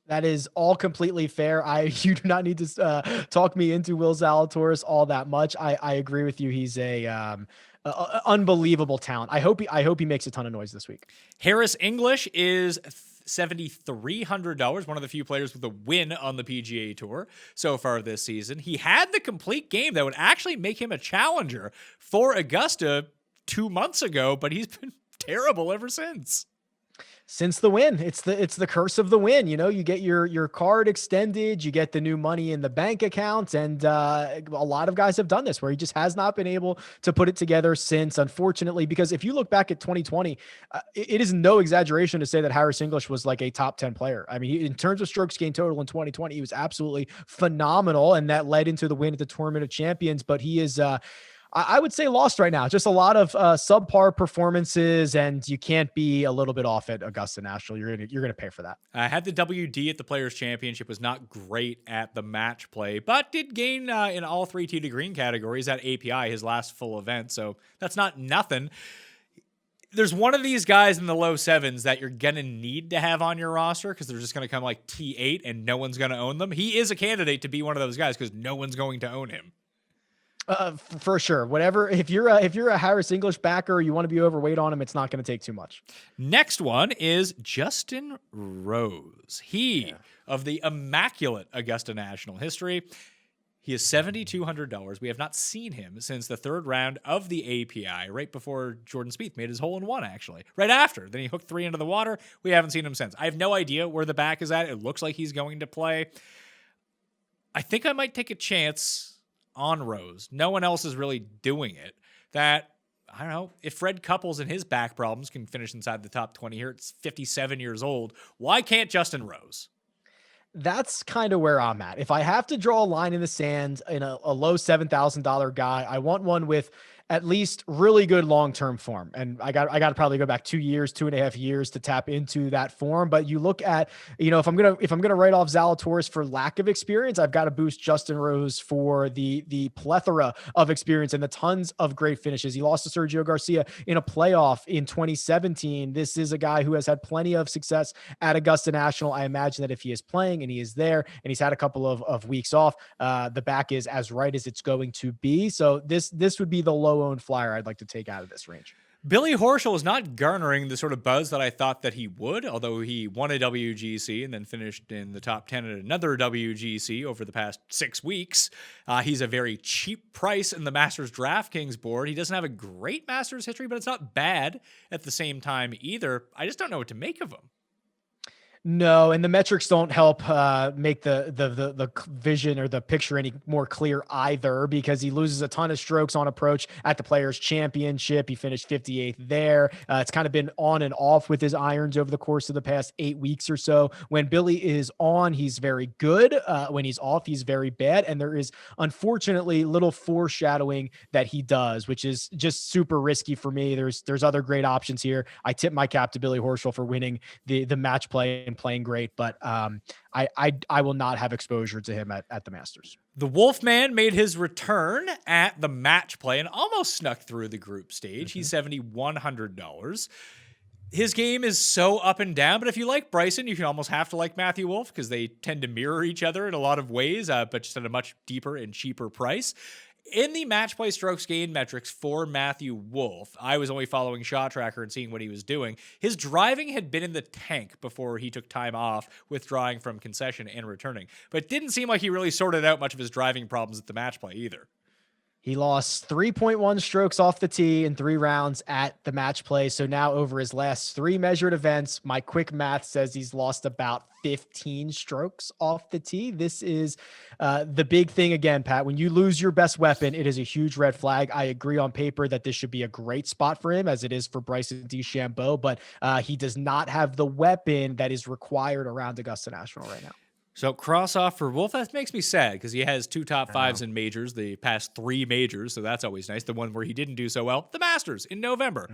That is all completely fair. You do not need to talk me into Will Zalatoris all that much. I agree with you. He's a unbelievable talent. I hope he makes a ton of noise this week. Harris English is $7,300, one of the few players with a win on the PGA Tour so far this season. He had the complete game that would actually make him a challenger for Augusta 2 months ago, but he's been terrible ever since. Since the win, it's the curse of the win. You get your card extended, you get the new money in the bank account. And a lot of guys have done this where he just has not been able to put it together since, unfortunately, because if you look back at 2020, it is no exaggeration to say that Harris English was like a top 10 player. I mean, in terms of strokes gained total in 2020, he was absolutely phenomenal. And that led into the win at the Tournament of Champions, but he is, I would say lost right now. Just a lot of subpar performances, and you can't be a little bit off at Augusta National. You're gonna pay for that. I had the WD at the Players Championship, was not great at the match play, but did gain in all 3 tee to green categories at API, his last full event. So that's not nothing. There's one of these guys in the low 7s that you're going to need to have on your roster because they're just going to come like T8 and no one's going to own them. He is a candidate to be one of those guys because no one's going to own him. For sure. Whatever. If you're a Harris English backer, you want to be overweight on him, it's not going to take too much. Next one is Justin Rose. Of the immaculate Augusta National history, he is $7,200. We have not seen him since the 3rd round of the API, right before Jordan Spieth made his hole-in-one, actually. Right after. Then he hooked 3 into the water. We haven't seen him since. I have no idea where the back is at. It looks like he's going to play. I think I might take a chance on Rose. No one else is really doing it. That, I don't know, if Fred Couples and his back problems can finish inside the top 20 here, it's 57 years old. Why can't Justin Rose? That's kind of where I'm at. If I have to draw a line in the sand in a low $7,000 guy, I want one with at least really good long-term form. And I got to probably go back 2 years, 2.5 years to tap into that form. But you look at, if I'm going to write off Zalatoris for lack of experience, I've got to boost Justin Rose for the plethora of experience and the tons of great finishes. He lost to Sergio Garcia in a playoff in 2017. This is a guy who has had plenty of success at Augusta National. I imagine that if he is playing and he is there and he's had a couple of weeks off, the back is as right as it's going to be. So this would be the low owned flyer I'd like to take out of this range. Billy Horschel is not garnering the sort of buzz that I thought that he would, although he won a WGC and then finished in the top 10 at another WGC over the past 6 weeks. He's a very cheap price in the Masters DraftKings board. He doesn't have a great Masters history, but it's not bad at the same time either. I just don't know what to make of him. No, and the metrics don't help make the vision or the picture any more clear either, because he loses a ton of strokes on approach at the Players Championship. He finished 58th there. It's kind of been on and off with his irons over the course of the past 8 weeks or so. When Billy is on, he's very good. When he's off, he's very bad. And there is unfortunately little foreshadowing that he does, which is just super risky for me. There's other great options here. I tip my cap to Billy Horschel for winning the match play and playing great, but I will not have exposure to him at the Masters. The Wolfman made his return at the match play and almost snuck through the group stage. He's $7,100. His game is so up and down, but if you like Bryson, you can almost have to like Matthew Wolff because they tend to mirror each other in a lot of ways, but just at a much deeper and cheaper price. In the match play strokes gain metrics for Matthew Wolff, I was only following Shot Tracker and seeing what he was doing. His driving had been in the tank before he took time off, withdrawing from concession and returning. But it didn't seem like he really sorted out much of his driving problems at the match play either. He lost 3.1 strokes off the tee in 3 rounds at the match play. So now over his last 3 measured events, my quick math says he's lost about 15 strokes off the tee. This is the big thing again, Pat. When you lose your best weapon, it is a huge red flag. I agree on paper that this should be a great spot for him, as it is for Bryson DeChambeau, but he does not have the weapon that is required around Augusta National right now. So cross off for Wolff. That makes me sad because he has 2 top 5s in majors, the past 3 majors. So that's always nice. The one where he didn't do so well, the Masters in November.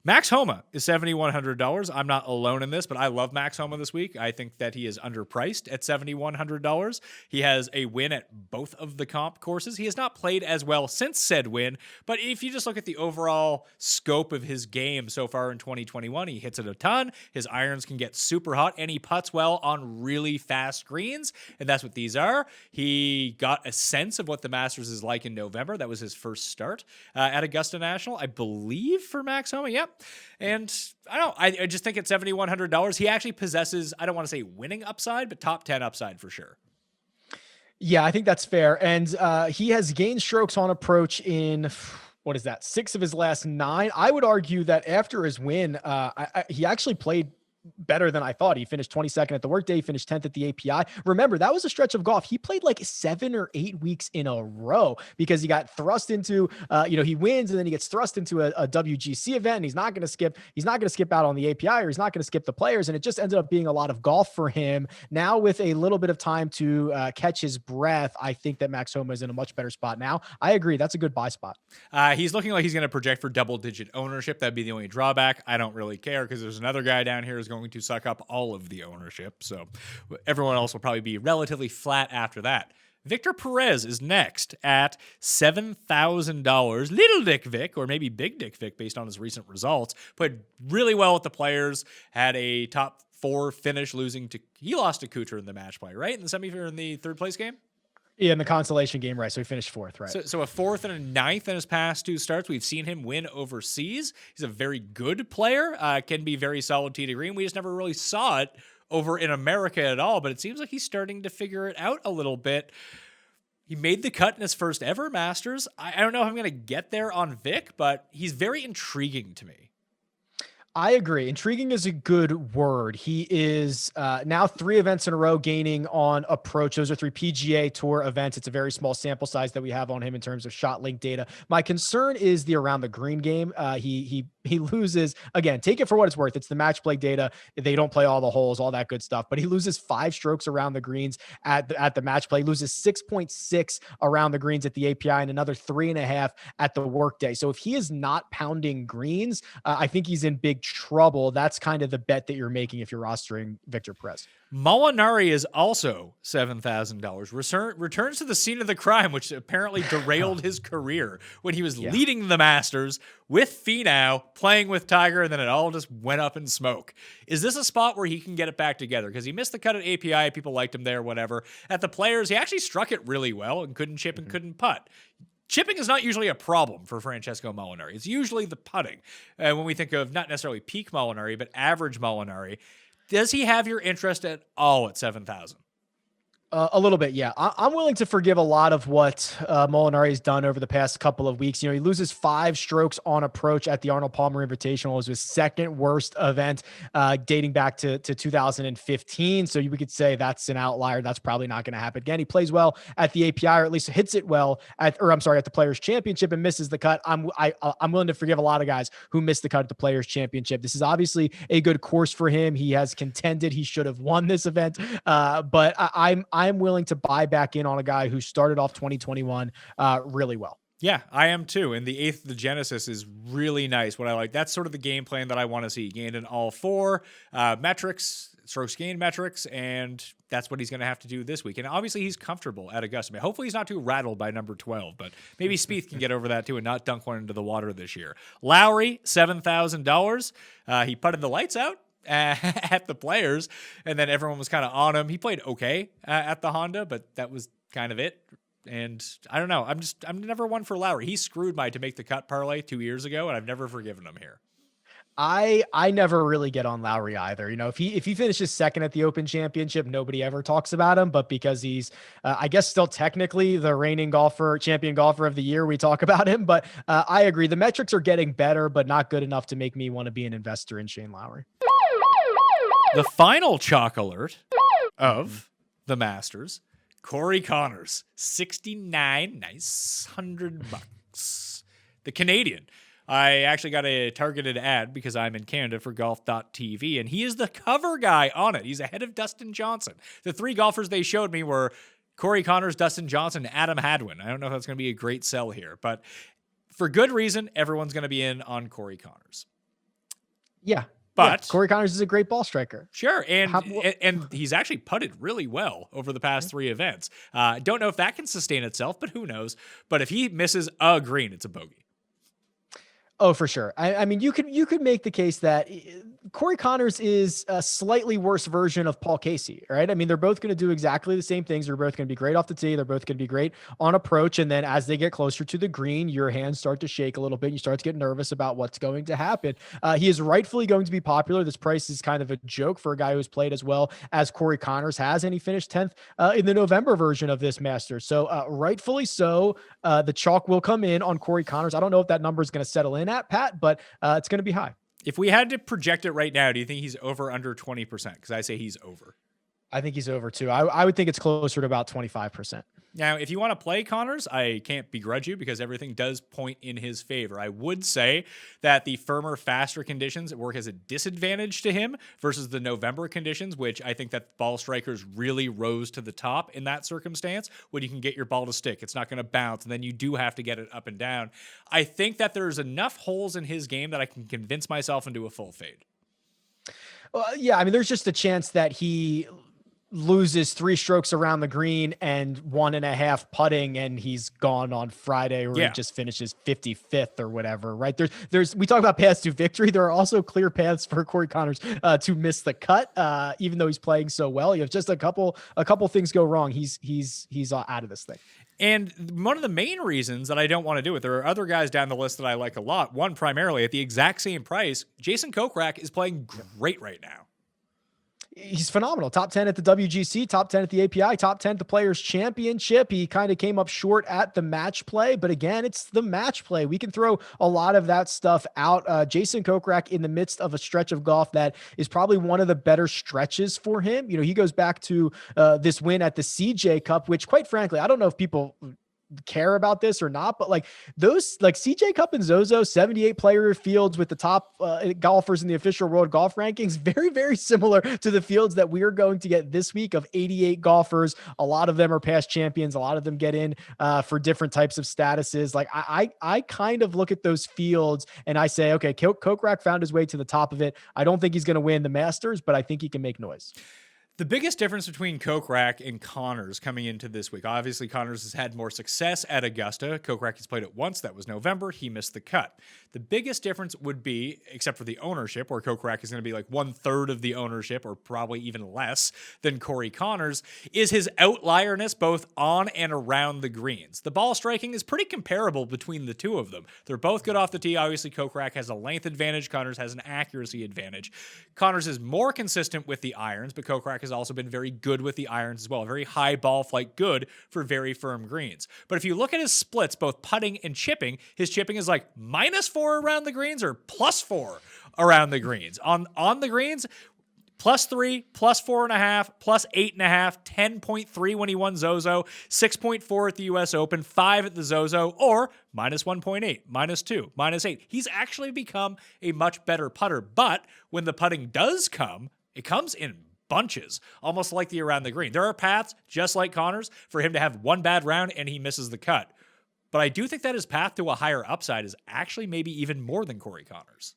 Max Homa is $7,100. I'm not alone in this, but I love Max Homa this week. I think that he is underpriced at $7,100. He has a win at both of the comp courses. He has not played as well since said win, but if you just look at the overall scope of his game so far in 2021, he hits it a ton. His irons can get super hot, and he putts well on really fast greens, and that's what these are. He got a sense of what the Masters is like in November. That was his first start at Augusta National, I believe, for Max Homa. Yep. And I don't know. I just think at $7,100, he actually possesses, I don't want to say winning upside, but top 10 upside for sure. Yeah, I think that's fair. And he has gained strokes on approach in, what is that, 6 of his last 9. I would argue that after his win, he actually played better than I thought. He finished 22nd at the workday. He finished 10th at the API. Remember, that was a stretch of golf. He played like 7 or 8 weeks in a row because he got thrust into, he wins and then he gets thrust into a WGC event, and he's not going to skip out on the API, or he's not going to skip the players. And it just ended up being a lot of golf for him. Now with a little bit of time to catch his breath, I think that Max Homa is in a much better spot now. I agree. That's a good buy spot. He's looking like he's going to project for double-digit ownership. That'd be the only drawback. I don't really care because there's another guy down here who's going to suck up all of the ownership. So everyone else will probably be relatively flat after that. Viktor Perez is next at $7,000. Little Dick Vic, or maybe Big Dick Vic based on his recent results, played really well with the players, had a top 4 finish, he lost to Kuchar in the match play, right? In the in the 3rd place game? Yeah, in the consolation game, right? So he finished 4th, right? So a 4th and a 9th in his past 2 starts. We've seen him win overseas. He's a very good player, can be very solid tee to green. We just never really saw it over in America at all, but it seems like he's starting to figure it out a little bit. He made the cut in his first ever Masters. I don't know if I'm going to get there on Vic, but he's very intriguing to me. I agree. Intriguing is a good word. He is now 3 events in a row gaining on approach. Those are 3 PGA Tour events. It's a very small sample size that we have on him in terms of shot link data. My concern is the around the green game. He loses, again, take it for what it's worth. It's the match play data. They don't play all the holes, all that good stuff, but he loses 5 strokes around the greens at the match play, loses 6.6 around the greens at the API, and another 3.5 at the workday. So if he is not pounding greens, I think he's in big trouble. That's kind of the bet that you're making if you're rostering Viktor Perez. Molinari is also $7,000. Returns to the scene of the crime, which apparently derailed his career when he was leading the Masters with Finau, playing with Tiger, and then it all just went up in smoke. Is this a spot where he can get it back together? Because he missed the cut at API. People liked him there, whatever. At the Players, he actually struck it really well and couldn't chip and couldn't putt. Chipping is not usually a problem for Francesco Molinari. It's usually the putting. When we think of not necessarily peak Molinari, but average Molinari, does he have your interest at all at 7,000? A little bit, yeah. I'm willing to forgive a lot of what Molinari has done over the past couple of weeks. He loses 5 strokes on approach at the Arnold Palmer Invitational. It was his 2nd worst event dating back to 2015. So we could say that's an outlier. That's probably not going to happen again. He plays well at the API, or at least hits it well at the Players Championship and misses the cut. I'm willing to forgive a lot of guys who missed the cut at the Players Championship. This is obviously a good course for him. He has contended. He should have won this event. But I'm willing to buy back in on a guy who started off 2021 really well. Yeah, I am too. And the 8th, the Genesis, is really nice. What I like, that's sort of the game plan that I want to see. Gained in all 4 metrics, strokes gained metrics, and that's what he's going to have to do this week. And obviously he's comfortable at Augusta. Hopefully he's not too rattled by number 12, but maybe Spieth can get over that too and not dunk one into the water this year. Lowry, $7,000. He putted the lights out at the Players, and then everyone was kind of on him. He played okay at the Honda, but that was kind of it. And I don't know. I'm never one for Lowry. He screwed my to make the cut parlay 2 years ago, and I've never forgiven him here. I never really get on Lowry either. If he finishes 2nd at the Open Championship, nobody ever talks about him, but because he's, I guess, still technically the reigning champion golfer of the year, we talk about him. But I agree. The metrics are getting better, but not good enough to make me want to be an investor in Shane Lowry. The final chalk alert of the Masters, Corey Connors, $69, nice, $100. The Canadian I actually got a targeted ad because I'm in Canada for golf.tv, and he is the cover guy on it. He's ahead of Dustin Johnson. The 3 golfers they showed me were Corey Connors, Dustin Johnson, and Adam Hadwin. I don't know if that's going to be a great sell here, but for good reason, everyone's going to be in on Corey Connors. Yeah. But Corey Connors is a great ball striker. Sure, and he's actually putted really well over the past 3 events. Don't know if that can sustain itself, but who knows? But if he misses a green, it's a bogey. Oh, for sure. I mean, you could make the case that Corey Connors is a slightly worse version of Paul Casey, right? I mean, they're both going to do exactly the same things. They're both going to be great off the tee. They're both going to be great on approach. And then as they get closer to the green, your hands start to shake a little bit. You start to get nervous about what's going to happen. He is rightfully going to be popular. This price is kind of a joke for a guy who's played as well as Corey Connors has, and he finished 10th in the November version of this Masters. So rightfully so, the chalk will come in on Corey Connors. I don't know if that number is going to settle in at, Pat, but it's going to be high. If we had to project it right now, do you think he's over under 20%? Because I say he's over. I think he's over too. I would think it's closer to about 25%. Now, if you want to play Connors, I can't begrudge you because everything does point in his favor. I would say that the firmer, faster conditions work as a disadvantage to him versus the November conditions, which I think that ball strikers really rose to the top in that circumstance when you can get your ball to stick. It's not going to bounce, and then you do have to get it up and down. I think that there's enough holes in his game that I can convince myself into a full fade. Well, yeah, I mean, there's just a chance that he loses 3 strokes around the green and 1.5 putting, and he's gone on Friday, or he just finishes 55th or whatever, right? We talk about paths to victory. There are also clear paths for Corey Connors to miss the cut, even though he's playing so well. You have just a couple things go wrong. He's out of this thing. And one of the main reasons that I don't want to do it, there are other guys down the list that I like a lot. One, primarily at the exact same price, Jason Kokrak is playing great right now. He's phenomenal. Top 10 at the WGC, top 10 at the API, top 10 at the Players Championship. He kind of came up short at the match play, but again, it's the match play. We can throw a lot of that stuff out. Jason Kokrak in the midst of a stretch of golf that is probably one of the better stretches for him. You know, he goes back to this win at the CJ Cup, which quite frankly, I don't know if people care about this or not, but like those, like CJ Cup and Zozo 78 player fields with the top golfers in the official world golf rankings, very, very similar to the fields that we are going to get this week of 88 golfers. A lot of them are past champions. A lot of them get in for different types of statuses. Like I kind of look at those fields and I say, okay, Kokrak found his way to the top of it. I don't think he's going to win the Masters, but I think he can make noise. The biggest difference between Kokrak and Connors coming into this week, obviously Connors has had more success at Augusta. Kokrak has played it once. That was November. He missed the cut. The biggest difference would be, except for the ownership, where Kokrak is going to be like 1/3 of the ownership, or probably even less than Corey Connors, is his outlierness both on and around the greens. The ball striking is pretty comparable between the two of them. They're both good off the tee. Obviously, Kokrak has a length advantage. Connors has an accuracy advantage. Connors is more consistent with the irons, but Kokrak has also been very good with the irons as well. Very high ball flight, good for very firm greens. But if you look at his splits, both putting and chipping, his chipping is like -4 around the greens or +4 around the greens. On the greens, +3, +4.5, +8.5, 10.3 when he won Zozo, 6.4 at the US Open, 5 at the Zozo, or -1.8, -2, -8. He's actually become a much better putter. But when the putting does come, it comes in bunches, almost like the around the green. There are paths, just like Connors, for him to have one bad round and he misses the cut. But I do think that his path to a higher upside is actually maybe even more than Corey Connors.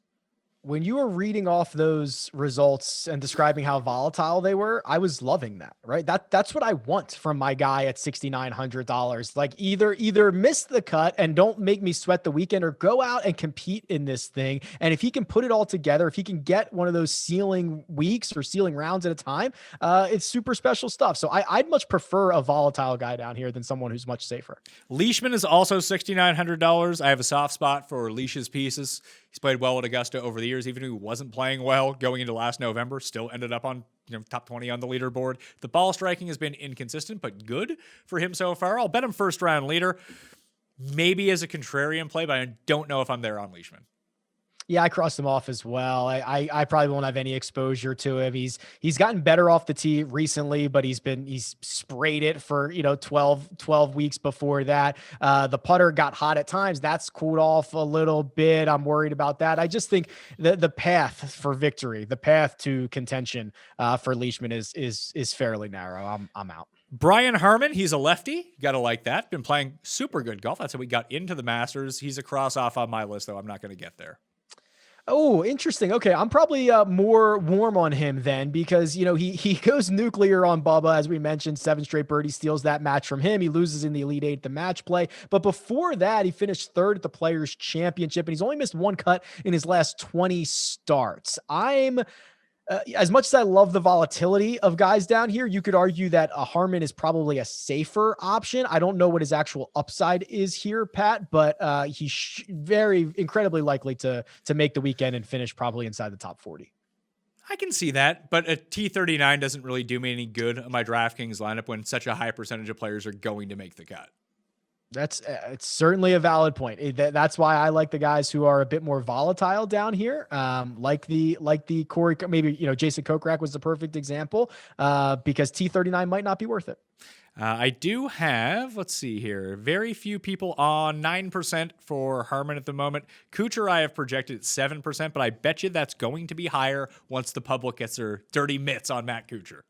When you were reading off those results and describing how volatile they were, I was loving that, right? That's what I want from my guy at $6,900. Like either miss the cut and don't make me sweat the weekend, or go out and compete in this thing. And if he can put it all together, if he can get one of those ceiling weeks or ceiling rounds at a time, it's super special stuff. So I'd much prefer a volatile guy down here than someone who's much safer. Leishman is also $6,900. I have a soft spot for Leish's pieces. He's played well at Augusta over the years, even if he wasn't playing well going into last November, still ended up on top 20 on the leaderboard. The ball striking has been inconsistent, but good for him so far. I'll bet him first round leader, maybe as a contrarian play, but I don't know if I'm there on Leishman. Yeah, I crossed him off as well. I probably won't have any exposure to him. He's gotten better off the tee recently, but he's sprayed it for 12 weeks before that. The putter got hot at times. That's cooled off a little bit. I'm worried about that. I just think the path for victory, the path to contention for Leishman is fairly narrow. I'm out. Brian Harman, he's a lefty. Got to like that. Been playing super good golf. That's how we got into the Masters. He's a cross off on my list, though. I'm not going to get there. Oh, interesting. Okay, I'm probably more warm on him then because, he goes nuclear on Bubba, as we mentioned, 7 straight birdies, steals that match from him. He loses in the Elite Eight, the match play. But before that, he finished 3rd at the Players' Championship, and he's only missed 1 cut in his last 20 starts. As much as I love the volatility of guys down here, you could argue that a Harman is probably a safer option. I don't know what his actual upside is here, Pat, but he's very incredibly likely to make the weekend and finish probably inside the top 40. I can see that, but a T39 doesn't really do me any good on my DraftKings lineup when such a high percentage of players are going to make the cut. It's certainly a valid point. That's why I like the guys who are a bit more volatile down here. Like the Corey, maybe, Jason Kokrak was the perfect example, because T39 might not be worth it. I do have, let's see here, very few people on 9% for Harman at the moment. Kuchar I have projected at 7%, but I bet you that's going to be higher once the public gets their dirty mitts on Matt Kuchar.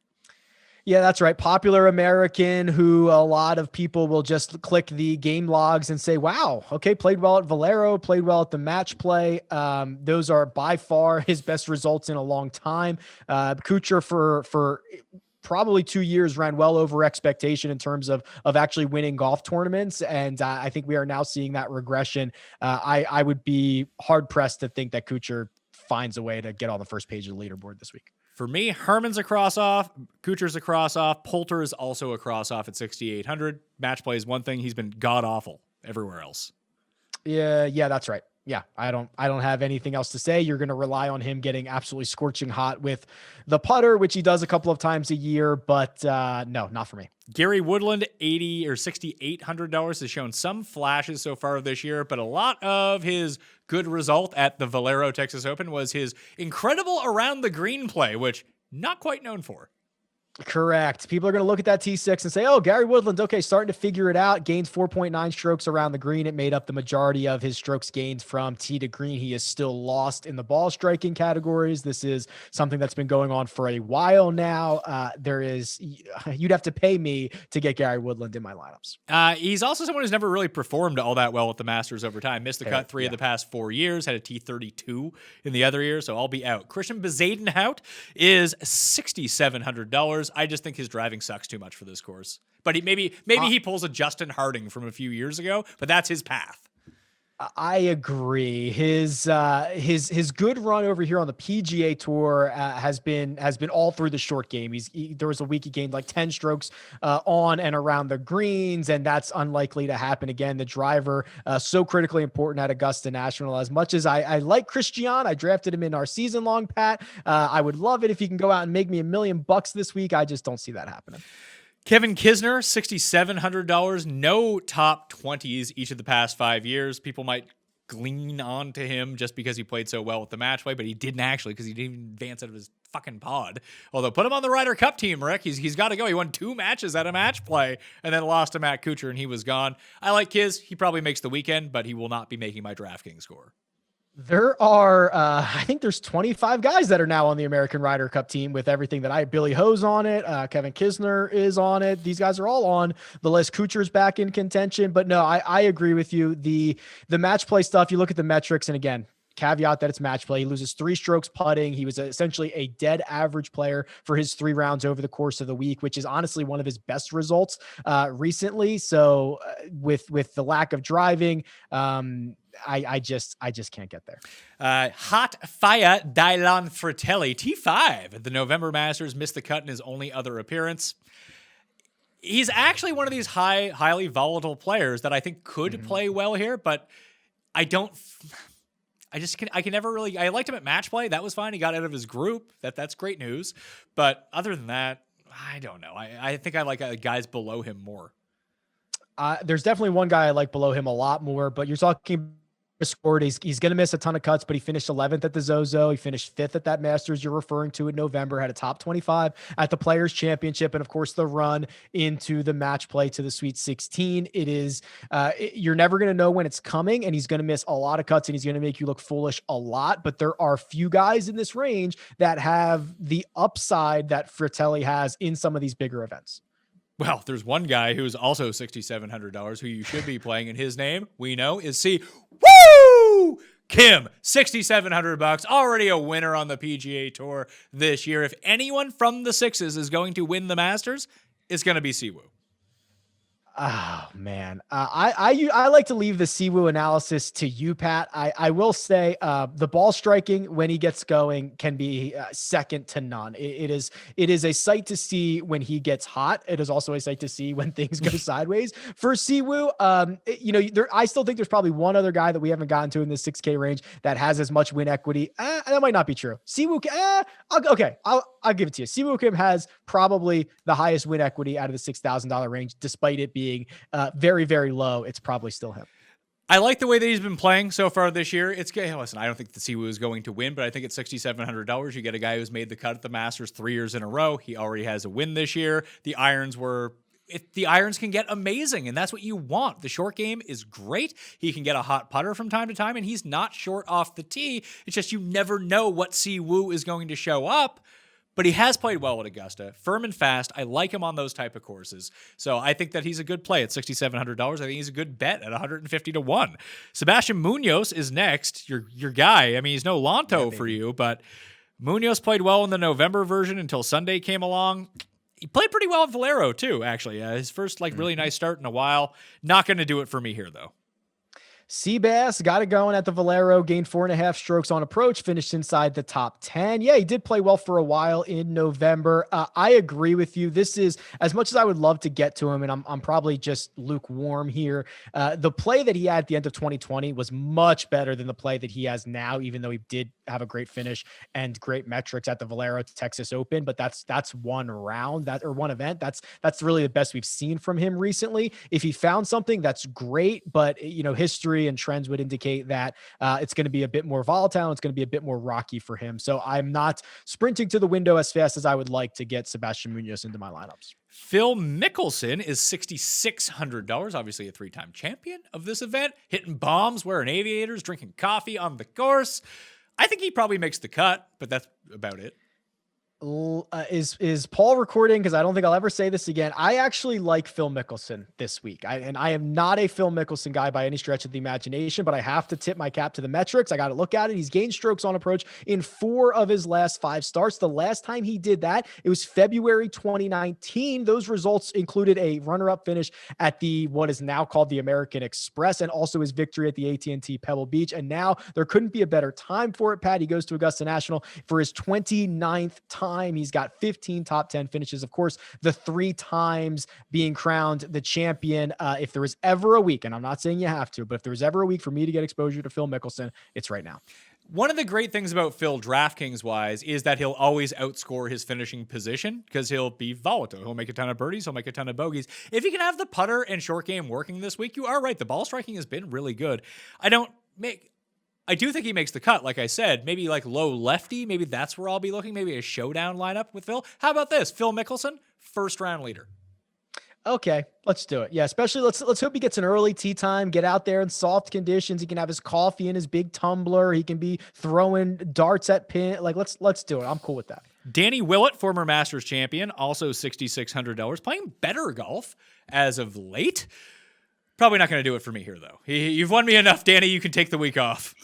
Yeah, that's right. Popular American who a lot of people will just click the game logs and say, wow, okay, played well at Valero, played well at the match play. Those are by far his best results in a long time. Kuchar for probably 2 years ran well over expectation in terms of actually winning golf tournaments. And I think we are now seeing that regression. I would be hard pressed to think that Kuchar finds a way to get on the first page of the leaderboard this week. For me, Herman's a cross-off, Kuchar's a cross-off, Poulter is also a cross-off at 6,800. Match play is one thing. He's been god-awful everywhere else. Yeah, that's right. Yeah, I don't have anything else to say. You're going to rely on him getting absolutely scorching hot with the putter, which he does a couple of times a year, but no, not for me. Gary Woodland, $80 or $6,800, has shown some flashes so far this year, but a lot of his good result at the Valero Texas Open was his incredible around the green play, which not quite known for. Correct. People are going to look at that T6 and say, oh, Gary Woodland, okay, starting to figure it out. Gains 4.9 strokes around the green. It made up the majority of his strokes gained from tee to green. He is still lost in the ball striking categories. This is something that's been going on for a while now. You'd have to pay me to get Gary Woodland in my lineups. He's also someone who's never really performed all that well at the Masters over time. Missed the cut 3 of the past 4 years, had a T32 in the other year, so I'll be out. Christian Bezadenhout is $6,700. I just think his driving sucks too much for this course. But maybe he pulls a Justin Harding from a few years ago, but that's his path. I agree. His good run over here on the PGA Tour has been all through the short game. There was a week he gained like 10 strokes on and around the greens, and that's unlikely to happen again. The driver so critically important at Augusta National. As much as I like Christian, I drafted him in our season long, Pat. I would love it if he can go out and make me $1 million this week. I just don't see that happening. Kevin Kisner, $6,700. No top 20s each of the past 5 years. People might glean on to him just because he played so well with the match play, but he didn't actually because he didn't even advance out of his fucking pod. Although put him on the Ryder Cup team, Rick. He's got to go. He won 2 matches at a match play and then lost to Matt Kuchar and he was gone. I like Kiz. He probably makes the weekend, but he will not be making my DraftKings score. There are, I think there's 25 guys that are now on the American Ryder Cup team with everything that Billy Ho's on it. Kevin Kisner is on it. These guys are all on the list. Kuchar's back in contention, but no, I agree with you. The match play stuff, you look at the metrics, and again, caveat that it's match play. He loses 3 strokes putting. He was essentially a dead average player for his 3 rounds over the course of the week, which is honestly one of his best results recently. So with the lack of driving, I just can't get there. Hot Fire Dylan Fratelli, T5 at the November Masters, missed the cut in his only other appearance. He's actually one of these highly volatile players that I think could play well here, but I can never really. I liked him at match play. That was fine. He got out of his group. That's great news. But other than that, I don't know. I think I like guys below him more. There's definitely one guy I like below him a lot more, but you're talking scored. He's going to miss a ton of cuts, but he finished 11th at the Zozo. He finished 5th at that Masters you're referring to in November, had a top 25 at the Players Championship, and of course the run into the match play to the Sweet 16. It is, you're never going to know when it's coming, and he's going to miss a lot of cuts, and he's going to make you look foolish a lot, but there are few guys in this range that have the upside that Fratelli has in some of these bigger events. Well, there's one guy who's also $6,700 who you should be playing, and his name, we know, is Woo! Kim, $6,700, already a winner on the PGA Tour this year. If anyone from the Sixes is going to win the Masters, it's going to be Siwoo. Oh man, I like to leave the Siwoo analysis to you, Pat. I will say the ball striking when he gets going can be second to none. It is a sight to see when he gets hot. It is also a sight to see when things go sideways for Siwoo. I still think there's probably one other guy that we haven't gotten to in the 6K range that has as much win equity. That might not be true. Siwoo, I'll give it to you. Siwoo Kim has probably the highest win equity out of the $6,000 range, despite it being very, very low. It's probably still him. I like the way that he's been playing so far this year. Listen, I don't think the Siwoo is going to win, but I think at $6,700, you get a guy who's made the cut at the Masters 3 years in a row. He already has a win this year. The irons can get amazing, and that's what you want. The short game is great. He can get a hot putter from time to time, and he's not short off the tee. It's just you never know what Siwoo is going to show up. But he has played well at Augusta, firm and fast. I like him on those type of courses. So I think that he's a good play at $6,700. I think he's a good bet at 150 to 1. Sebastian Munoz is next, your guy. I mean, he's no Lonto for you, but Munoz played well in the November version until Sunday came along. He played pretty well at Valero too, actually. His first really nice start in a while. Not going to do it for me here, though. Seabass got it going at the Valero, gained 4.5 strokes on approach, finished inside the top 10. Yeah, he did play well for a while in November. I agree with you. This is, as much as I would love to get to him, and I'm probably just lukewarm here, the play that he had at the end of 2020 was much better than the play that he has now, even though he did have a great finish and great metrics at the Valero Texas Open. But that's one round, one event. That's really the best we've seen from him recently. If he found something, that's great. But history and trends would indicate that it's going to be a bit more volatile. It's going to be a bit more rocky for him. So I'm not sprinting to the window as fast as I would like to get Sebastian Munoz into my lineups. Phil Mickelson is $6,600, obviously a 3-time champion of this event, hitting bombs, wearing aviators, drinking coffee on the course. I think he probably makes the cut, but that's about it. Is Paul recording? Because I don't think I'll ever say this again. I actually like Phil Mickelson this week. I am not a Phil Mickelson guy by any stretch of the imagination, but I have to tip my cap to the metrics. I got to look at it. He's gained strokes on approach in 4 of his last 5 starts. The last time he did that, it was February 2019. Those results included a runner-up finish at what is now called the American Express, and also his victory at the AT&T Pebble Beach. And now there couldn't be a better time for it, Pat. He goes to Augusta National for his 29th time. He's got 15 top 10 finishes. Of course, the 3 times being crowned the champion. If there was ever a week, and I'm not saying you have to, but if there was ever a week for me to get exposure to Phil Mickelson, it's right now. One of the great things about Phil DraftKings wise is that he'll always outscore his finishing position because he'll be volatile. He'll make a ton of birdies. He'll make a ton of bogeys. If he can have the putter and short game working this week, you are right. The ball striking has been really good. I do think he makes the cut, like I said, maybe like low lefty. Maybe that's where I'll be looking. Maybe a showdown lineup with Phil. How about this? Phil Mickelson, first round leader. Okay, let's do it. Yeah, especially let's hope he gets an early tee time, get out there in soft conditions. He can have his coffee in his big tumbler. He can be throwing darts at pin. Like let's do it. I'm cool with that. Danny Willett, former Masters champion, also $6,600, playing better golf as of late. Probably not going to do it for me here, though. You've won me enough, Danny. You can take the week off.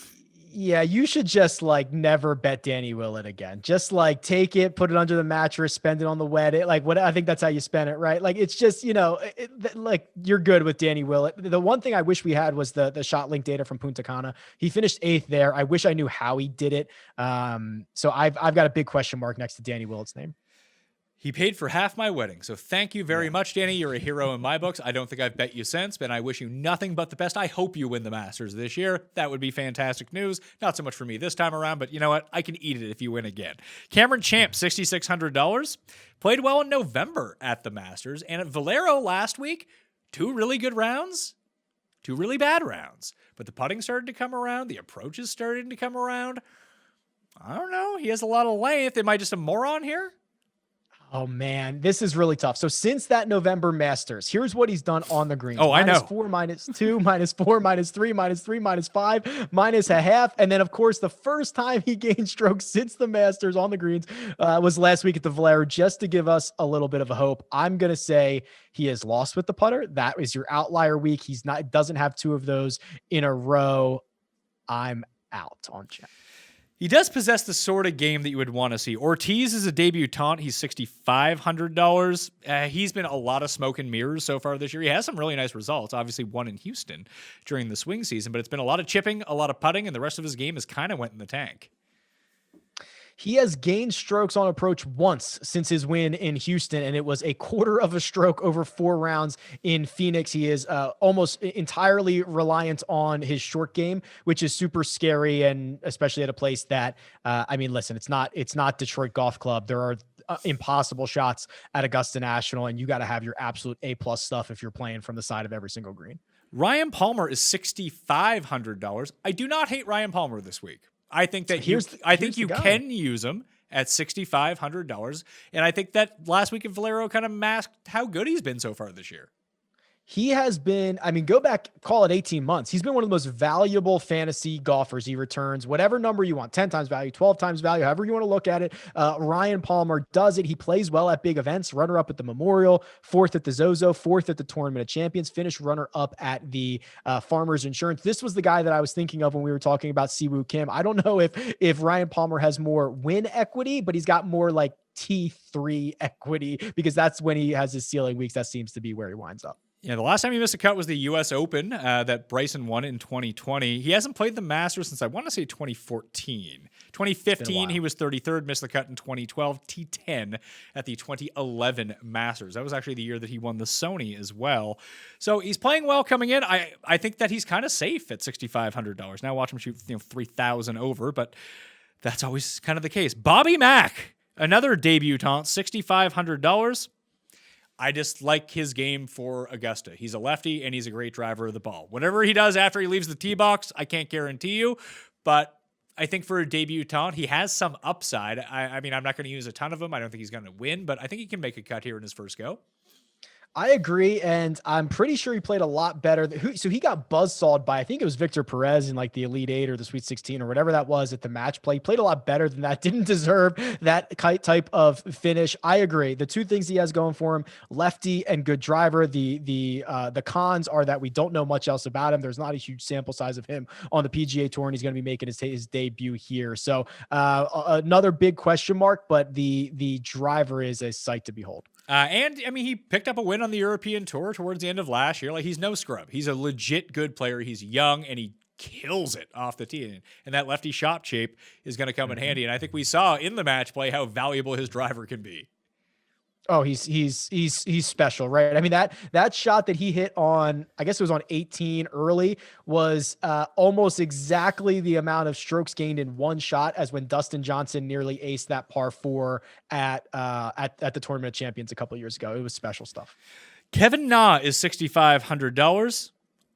Yeah, you should just never bet Danny Willett again. Just take it, put it under the mattress, spend it on the wedding. I think that's how you spend it, right? It's just, you're good with Danny Willett. The one thing I wish we had was the shot link data from Punta Cana. He finished 8th there. I wish I knew how he did it. So I've got a big question mark next to Danny Willett's name. He paid for half my wedding. So thank you very much, Danny. You're a hero in my books. I don't think I've bet you since, but I wish you nothing but the best. I hope you win the Masters this year. That would be fantastic news. Not so much for me this time around, but you know what? I can eat it if you win again. Cameron Champ, $6,600. Played well in November at the Masters. And at Valero last week, 2 really good rounds. 2 really bad rounds. But the putting started to come around. The approaches started to come around. I don't know. He has a lot of length. Am I just a moron here? Oh man, this is really tough. So since that November Masters, here's what he's done on the greens. Oh, I know. -4, -2, -4, -3, -3, -5, minus a half. And then of course, the first time he gained strokes since the Masters on the greens was last week at the Valero, just to give us a little bit of a hope. I'm going to say he has lost with the putter. That is your outlier week. Doesn't have 2 of those in a row. I'm out on Chad. He does possess the sort of game that you would want to see. Ortiz is a debutant. He's $6,500. He's been a lot of smoke and mirrors so far this year. He has some really nice results. Obviously, one in Houston during the swing season, but it's been a lot of chipping, a lot of putting, and the rest of his game has kind of went in the tank. He has gained strokes on approach once since his win in Houston, and it was a 1/4 of a stroke over 4 rounds in Phoenix. He is almost entirely reliant on his short game, which is super scary, and especially at a place that, I mean, listen, it's not Detroit Golf Club. There are impossible shots at Augusta National, and you got to have your absolute A+ stuff if you're playing from the side of every single green. Ryan Palmer is $6,500. I do not hate Ryan Palmer this week. I think that I think you can use him at $6,500. And I think that last week at Valero kind of masked how good he's been so far this year. He has been, I mean, go back, call it 18 months. He's been one of the most valuable fantasy golfers. He returns whatever number you want, 10 times value, 12 times value, however you want to look at it. Ryan Palmer does it. He plays well at big events, runner-up at the Memorial, 4th at the Zozo, 4th at the Tournament of Champions, finished runner-up at the Farmers Insurance. This was the guy that I was thinking of when we were talking about Siwoo Kim. I don't know if Ryan Palmer has more win equity, but he's got more like T3 equity, because that's when he has his ceiling weeks. That seems to be where he winds up. Yeah, the last time he missed a cut was the U.S. Open that Bryson won in 2020. He hasn't played the Masters since, I want to say, 2014. 2015, he was 33rd, missed the cut in 2012, T10 at the 2011 Masters. That was actually the year that he won the Sony as well. So he's playing well coming in. I think that he's kind of safe at $6,500. Now watch him shoot 3,000 over, but that's always kind of the case. Bobby Mack, another debutant, $6,500. I just like his game for Augusta. He's a lefty, and he's a great driver of the ball. Whatever he does after he leaves the tee box, I can't guarantee you, but I think for a debutant, he has some upside. I mean, I'm not going to use a ton of him. I don't think he's going to win, but I think he can make a cut here in his first go. I agree, and I'm pretty sure he played a lot better. So he got buzzsawed by, I think it was Victor Perez in like the Elite 8 or the Sweet 16 or whatever that was at the match play. He played a lot better than that. Didn't deserve that type of finish. I agree. The 2 things he has going for him, lefty and good driver. The cons are that we don't know much else about him. There's not a huge sample size of him on the PGA Tour, and he's going to be making his debut here. So another big question mark, but the driver is a sight to behold. And I mean, he picked up a win on the European Tour towards the end of last year. Like, he's no scrub. He's a legit good player. He's young, and he kills it off the tee. And that lefty shot shape is going to come in handy. And I think we saw in the match play how valuable his driver can be. Oh, he's special, right? I mean, that shot that he hit on, I guess it was on 18 early, was almost exactly the amount of strokes gained in one shot as when Dustin Johnson nearly aced that par 4 at the Tournament of Champions a couple of years ago. It was special stuff. Kevin Na is $6,500.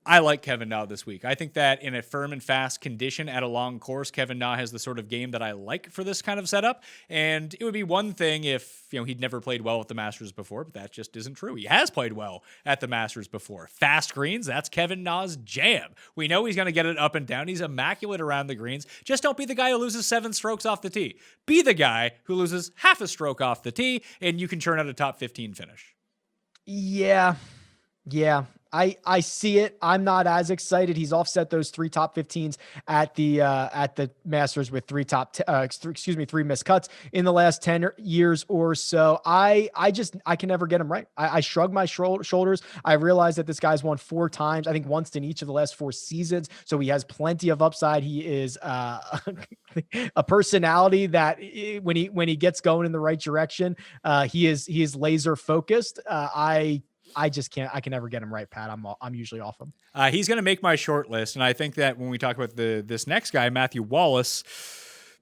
I like Kevin Na this week. I think that in a firm and fast condition at a long course, Kevin Na has the sort of game that I like for this kind of setup. And it would be one thing if, he'd never played well at the Masters before, but that just isn't true. He has played well at the Masters before. Fast greens, that's Kevin Na's jam. We know he's going to get it up and down. He's immaculate around the greens. Just don't be the guy who loses 7 strokes off the tee. Be the guy who loses half a stroke off the tee, and you can churn out a top 15 finish. Yeah. I see it. I'm not as excited. He's offset those 3 top 15s at the Masters with 3 missed cuts in the last 10 years or so. I can never get him right. I shrug my shoulders. I realize that this guy's won 4 times, I think once in each of the last 4 seasons. So he has plenty of upside. He is a personality that when he gets going in the right direction, he is laser focused. I just can't. I can never get him right, Pat. I'm usually off him. He's going to make my short list, and I think that when we talk about this next guy, Matthew Wallace,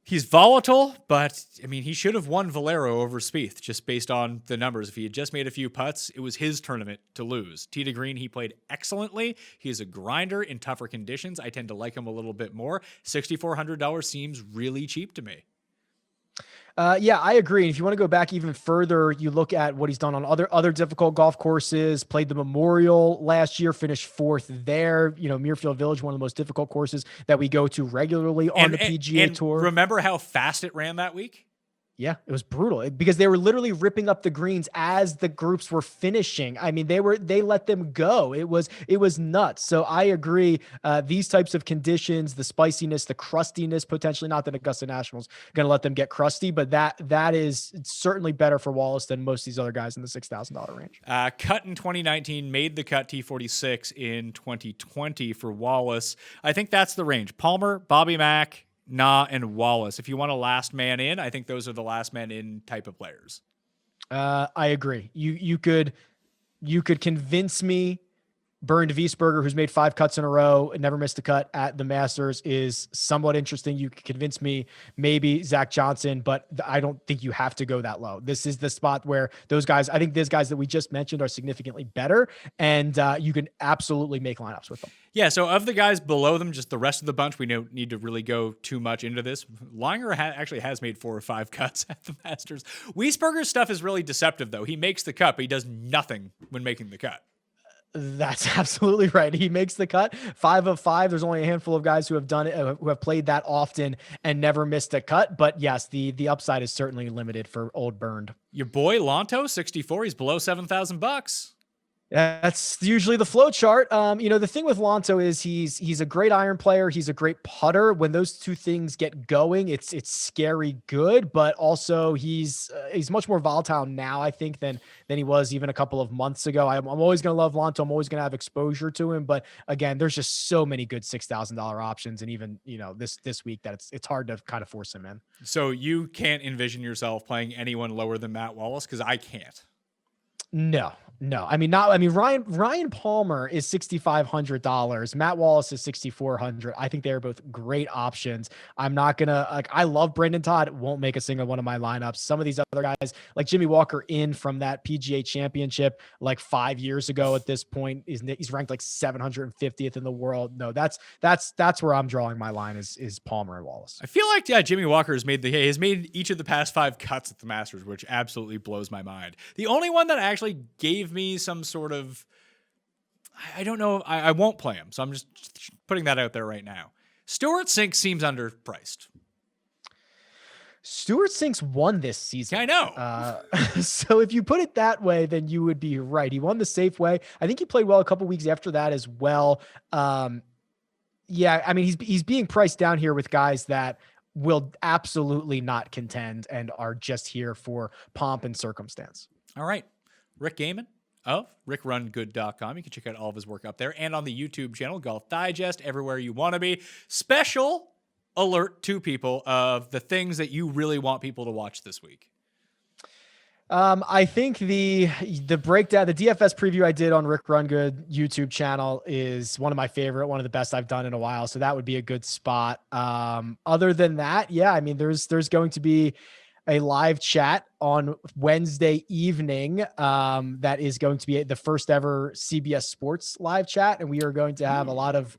He's volatile, but I mean, he should have won Valero over Spieth just based on the numbers. If he had just made a few putts, it was his tournament to lose. Tee to green, he played excellently. He is a grinder in tougher conditions. I tend to like him a little bit more. $6,400 seems really cheap to me. Yeah, I agree. And if you want to go back even further, you look at what he's done on other difficult golf courses, played the Memorial last year, finished fourth there. You know, Muirfield Village, one of the most difficult courses that we go to regularly on the PGA Tour. Remember how fast it ran that week? Yeah, it was brutal because they were literally ripping up the greens as the groups were finishing. I mean, they let them go. It was nuts. So I agree. These types of conditions, the spiciness, the crustiness, potentially, not that Augusta National's going to let them get crusty, but that is certainly better for Wallace than most of these other guys in the $6,000 range. Cut in 2019, made the cut T46 in 2020 for Wallace. I think that's the range. Palmer, Bobby Mack, Nah, and Wallace. If you want a last man in, I think those are the last man in type of players. I agree. You could convince me. Bernd Wiesberger, who's made 5 cuts in a row and never missed a cut at the Masters, is somewhat interesting. You could convince me maybe Zach Johnson, but I don't think you have to go that low. This is the spot where those guys, I think these guys that we just mentioned are significantly better, and you can absolutely make lineups with them. Yeah, so of the guys below them, just the rest of the bunch, we don't need to really go too much into this. Langer actually has made 4 or 5 cuts at the Masters. Wiesberger's stuff is really deceptive, though. He makes the cut, but he does nothing when making the cut. That's absolutely right. He makes the cut 5 of 5. There's only a handful of guys who have done it, who have played that often and never missed a cut. But yes, the upside is certainly limited for old Bernd. Your boy Lanto, 64. He's below $7,000. That's usually the flow chart. You know, the thing with Lanto is he's a great iron player. He's a great putter. When those two things get going, it's scary good, but also he's much more volatile now, I think, than he was even a couple of months ago. I'm always going to love Lanto. I'm always going to have exposure to him. But again, there's just so many good $6,000 options. And even, you know, this week that it's hard to kind of force him in. So you can't envision yourself playing anyone lower than Matt Wallace? Because I can't. No. Ryan Palmer is $6,500. Matt Wallace is $6,400. I think they're both great options. I'm not gonna I love Brendan Todd. Won't make a single one of my lineups. Some of these other guys, like Jimmy Walker, in from that PGA Championship like 5 years ago. At this point, he's ranked like 750th in the world. No, that's where I'm drawing my line is Palmer and Wallace. I feel like Jimmy Walker has made each of the past 5 cuts at the Masters, which absolutely blows my mind. The only one that actually gave me some sort of, I don't know, I won't play him, so I'm just putting that out there right now. Stuart Sink seems underpriced. Stuart Sink's won this season. Yeah, I know. So if you put it that way, then you would be right. He won the safe way. I think he played well a couple weeks after that as well. Yeah, I mean, he's being priced down here with guys that will absolutely not contend and are just here for pomp and circumstance. All right. Rick Gaiman of rickrungood.com. You can check out all of his work up there and on the YouTube channel, Golf Digest, everywhere you want to be. Special alert to people of the things that you really want people to watch this week. I think the breakdown, the DFS preview I did on Rick Run Good YouTube channel is one of my favorite, one of the best I've done in a while. So that would be a good spot. Other than that, yeah, I mean, there's going to be a live chat on Wednesday evening. That is going to be the first ever CBS Sports live chat. And we are going to have a lot of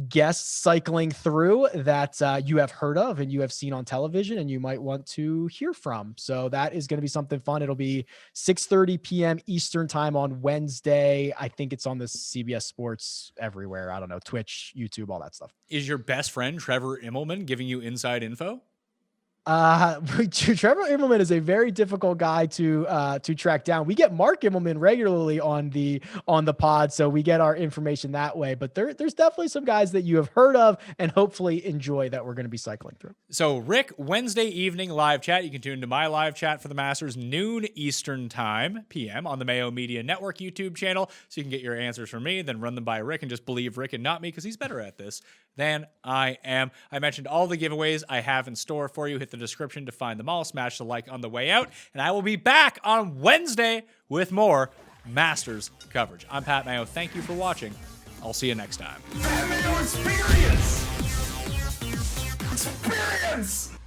guests cycling through that you have heard of and you have seen on television and you might want to hear from. So that is going to be something fun. It'll be 6:30 p.m. Eastern time on Wednesday. I think it's on the CBS Sports everywhere. I don't know, Twitch, YouTube, all that stuff. Is your best friend Trevor Immelman giving you inside info? Trevor Immelman is a very difficult guy to track down. We get Mark Immelman regularly on the pod, so we get our information that way. But there's definitely some guys that you have heard of and hopefully enjoy that we're going to be cycling through. So Rick, Wednesday evening live chat. You can tune into my live chat for the Masters, noon Eastern time, PM, on the Mayo Media Network YouTube channel. So you can get your answers from me, then run them by Rick and just believe Rick and not me because he's better at this than I am. I mentioned all the giveaways I have in store for you. Hit the description to find them all. Smash the like on the way out. And I will be back on Wednesday with more Masters coverage. I'm Pat Mayo. Thank you for watching. I'll see you next time. Pat Mayo Experience! Experience!